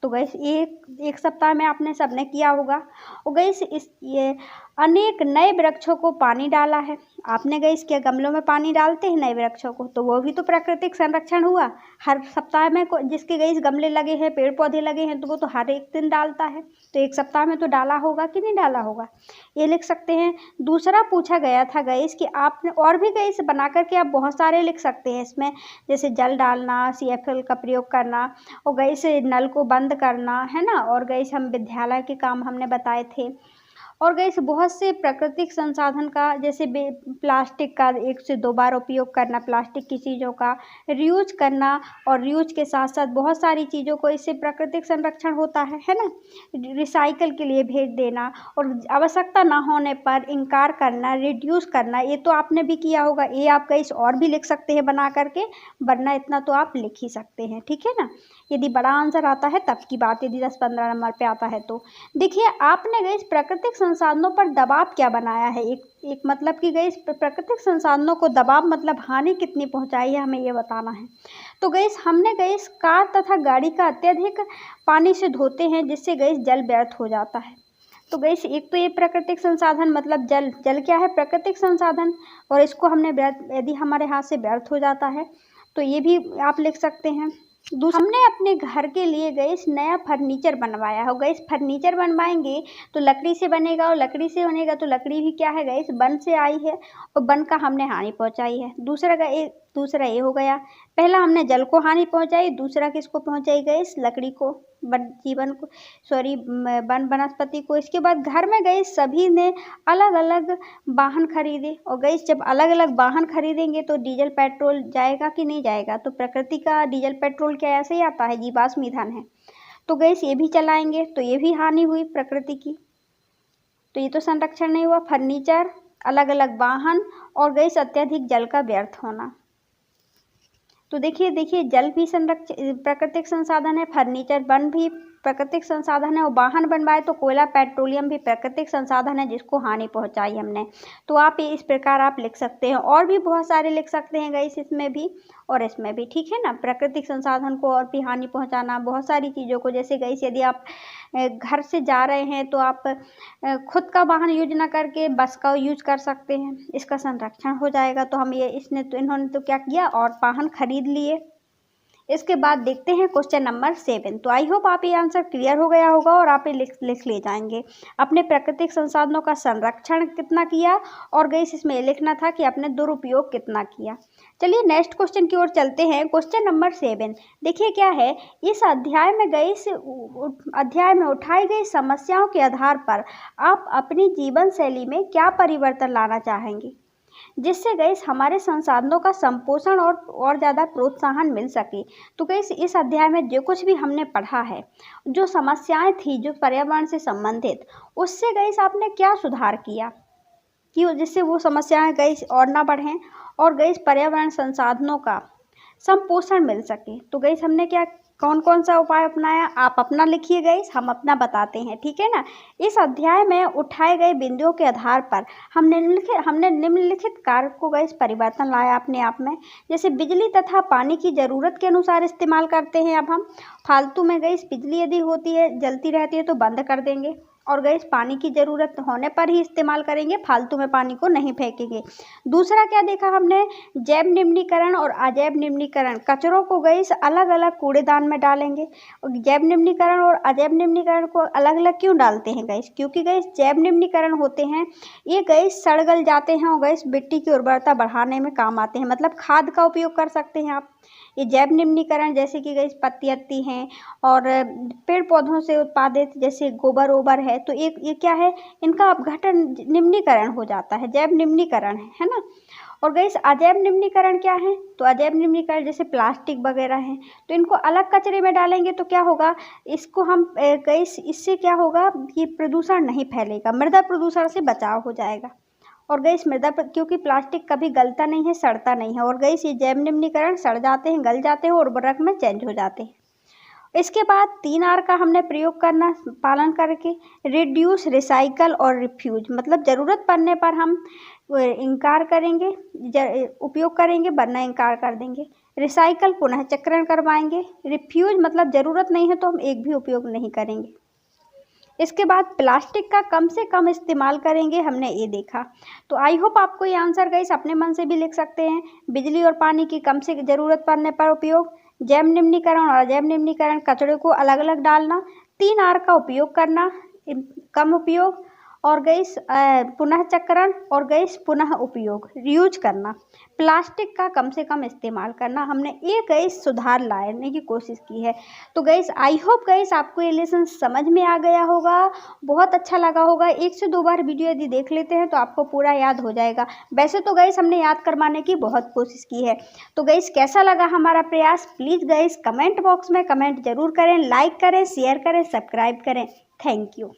तो गैस एक सप्ताह में आपने सबने किया होगा। और गैस ये अनेक नए वृक्षों को पानी डाला है। आपने गैस क्या गमलों में पानी डालते हैं नए वृक्षों को, तो वो भी तो प्राकृतिक संरक्षण हुआ। हर सप्ताह में जिसके गैस गमले लगे हैं, पेड़ पौधे लगे हैं, तो वो तो हर एक दिन डालता है, तो 1 सप्ताह में तो डाला होगा कि नहीं डाला होगा, ये लिख सकते हैं। दूसरा पूछा गया था गैस कि आपने और भी गैस बना करके आप बहुत सारे लिख सकते हैं इसमें, जैसे जल डालना, CFL का प्रयोग करना और गैस नल को बंद करना, है ना। और गैस हम विद्यालय के काम हमने बताए थे। और गैस बहुत से प्राकृतिक संसाधन का, जैसे प्लास्टिक का 1 से 2 बार उपयोग करना, प्लास्टिक की चीज़ों का रीयूज करना, और रीयूज के साथ साथ बहुत सारी चीज़ों को, इससे प्राकृतिक संरक्षण होता है ना। रिसाइकल के लिए भेज देना और आवश्यकता ना होने पर इनकार करना, रिड्यूस करना, ये तो आपने भी किया होगा। ये आप गैस और भी लिख सकते हैं बना करके, वरना इतना तो आप लिख ही सकते हैं, ठीक है ना। यदि बड़ा आंसर आता है तब की बात, यदि 10-15 नंबर पे आता है तो। देखिए, आपने गैस प्राकृतिक संसाधनों पर दबाव क्या बनाया है। एक मतलब कि गैस प्राकृतिक संसाधनों को दबाव मतलब हानि कितनी पहुंचाई है, हमें ये बताना है। तो गैस हमने गैस कार तथा गाड़ी का अत्यधिक पानी से धोते हैं, जिससे गैस जल व्यर्थ हो जाता है। तो गैस एक तो ये प्राकृतिक संसाधन मतलब जल क्या है, प्राकृतिक संसाधन, और इसको हमने यदि हमारे हाथ से व्यर्थ हो जाता है तो ये भी आप लिख सकते हैं। हमने अपने घर के लिए गैस नया फर्नीचर बनवाया हो। गैस फर्नीचर बनवाएंगे तो लकड़ी से बनेगा, और लकड़ी से बनेगा तो लकड़ी भी क्या है गैस वन से आई है, और वन का हमने हानि पहुंचाई है। दूसरा ये हो गया, पहला हमने जल को हानि पहुंचाई, दूसरा किसको पहुंचाई गैस लकड़ी को, वन वनस्पति को। इसके बाद घर में गैस सभी ने अलग अलग वाहन खरीदे, और गैस जब अलग अलग वाहन खरीदेंगे तो डीजल पेट्रोल जाएगा कि नहीं जाएगा। तो प्रकृति का डीजल पेट्रोल क्या ऐसे ही आता है, जीवाश्म ईंधन है। तो गैस ये भी चलाएंगे तो ये भी हानि हुई प्रकृति की, तो ये तो संरक्षण नहीं हुआ। फर्नीचर, अलग अलग वाहन और गैस अत्यधिक जल का व्यर्थ होना। तो देखिए जल भी प्राकृतिक संसाधन है, फर्नीचर वन भी प्राकृतिक संसाधन है, और वाहन बनवाए तो कोयला पेट्रोलियम भी प्राकृतिक संसाधन है जिसको हानि पहुंचाई हमने। तो आप ये इस प्रकार आप लिख सकते हैं, और भी बहुत सारे लिख सकते हैं गैस इसमें भी और इसमें भी, ठीक है ना। प्राकृतिक संसाधन को और भी हानि पहुंचाना, बहुत सारी चीज़ों को, जैसे गैस यदि आप घर से जा रहे हैं तो आप खुद का वाहन यूज ना करके बस का यूज कर सकते हैं, इसका संरक्षण हो जाएगा। तो हम ये इन्होंने तो क्या किया, और वाहन खरीद लिए। इसके बाद देखते हैं क्वेश्चन नंबर 7। तो आई होप आप ये आंसर क्लियर हो गया होगा और आप ये लिख ले जाएंगे। अपने प्राकृतिक संसाधनों का संरक्षण कितना किया, और गैस इसमें ये लिखना था कि अपने दुरुपयोग कितना किया। चलिए नेक्स्ट क्वेश्चन की ओर चलते हैं। क्वेश्चन नंबर 7 देखिए क्या है। इस अध्याय में उठाई गई समस्याओं के आधार पर आप अपनी जीवन शैली में क्या परिवर्तन लाना चाहेंगे। जिससे गैस हमारे संसाधनों का संपोषण और ज़्यादा प्रोत्साहन मिल सके। तो गैस इस अध्याय में जो कुछ भी हमने पढ़ा है, जो समस्याएं थी जो पर्यावरण से संबंधित, उससे गैस आपने क्या सुधार किया कि जिससे वो समस्याएं गैस और ना बढ़ें और गैस पर्यावरण संसाधनों का संपोषण मिल सके। तो गैस हमने क्या कौन कौन सा उपाय अपनाया, आप अपना लिखिए गैस, हम अपना बताते हैं, ठीक है ना। इस अध्याय में उठाए गए बिंदुओं के आधार पर हमने निम्नलिखित कार्य को गैस परिवर्तन लाया अपने आप में। जैसे बिजली तथा पानी की ज़रूरत के अनुसार इस्तेमाल करते हैं। अब हम फालतू में गैस बिजली यदि होती है जलती रहती है तो बंद कर देंगे और गैस पानी की ज़रूरत होने पर ही इस्तेमाल करेंगे, फालतू में पानी को नहीं फेंकेंगे। दूसरा क्या देखा हमने, जैव निम्नीकरण और अजैव निम्नीकरण, कचरों को गैस अलग अलग कूड़ेदान में डालेंगे। जैव निम्नीकरण और अजैव निम्नीकरण को अलग अलग क्यों डालते हैं गैस, क्योंकि गैस जैव निम्नीकरण होते हैं ये गैस सड़ गल जाते हैं और गैस मिट्टी की उर्वरता बढ़ाने में काम आते हैं, मतलब खाद का उपयोग कर सकते हैं आप। ये जैव निम्नीकरण जैसे कि गैस पत्ती हैं और पेड़ पौधों से उत्पादित जैसे गोबर ओबर है, तो ये क्या है, इनका अपघटन निम्नीकरण हो जाता है, जैव निम्नीकरण है ना। और गैस अजैव निम्नीकरण क्या है, तो अजैव निम्नीकरण जैसे प्लास्टिक वगैरह हैं, तो इनको अलग कचरे में डालेंगे तो क्या होगा, इसको हम गैस इससे क्या होगा कि प्रदूषण नहीं फैलेगा, मृदा प्रदूषण से बचाव हो जाएगा। और गैस क्योंकि प्लास्टिक कभी गलता नहीं है, सड़ता नहीं है, और गैस ये जैव निम्नीकरण सड़ जाते हैं, गल जाते हैं और उर्वरक में चेंज हो जाते हैं। इसके बाद 3R का हमने प्रयोग करना पालन करके, रिड्यूस, रिसाइकल और रिफ्यूज, मतलब ज़रूरत पड़ने पर हम इनकार करेंगे, उपयोग करेंगे, वरना इनकार कर देंगे। रिसाइकल पुनः चक्रण करवाएंगे। रिफ्यूज मतलब ज़रूरत नहीं है तो हम एक भी उपयोग नहीं करेंगे। इसके बाद प्लास्टिक का कम से कम इस्तेमाल करेंगे, हमने ये देखा। तो आई होप आपको ये आंसर गैस अपने मन से भी लिख सकते हैं। बिजली और पानी की कम से ज़रूरत पड़ने पर उपयोग, जैव निम्नीकरण और अजैव निम्नीकरण, कचरे को अलग अलग डालना, 3R का उपयोग करना, कम उपयोग, और गैस पुनः चक्रण और गैस पुनः उपयोग, रीयूज करना, प्लास्टिक का कम से कम इस्तेमाल करना, हमने ये गैस सुधार लाने की कोशिश की है। तो गैस आई होप गैस आपको ये लेसन समझ में आ गया होगा, बहुत अच्छा लगा होगा। 1 से 2 बार वीडियो यदि देख लेते हैं तो आपको पूरा याद हो जाएगा। वैसे तो गैस हमने याद करवाने की बहुत कोशिश की है। तो गैस कैसा लगा हमारा प्रयास, प्लीज़ गैस कमेंट बॉक्स में कमेंट जरूर करें, लाइक करें, शेयर करें, सब्सक्राइब करें। Thank you.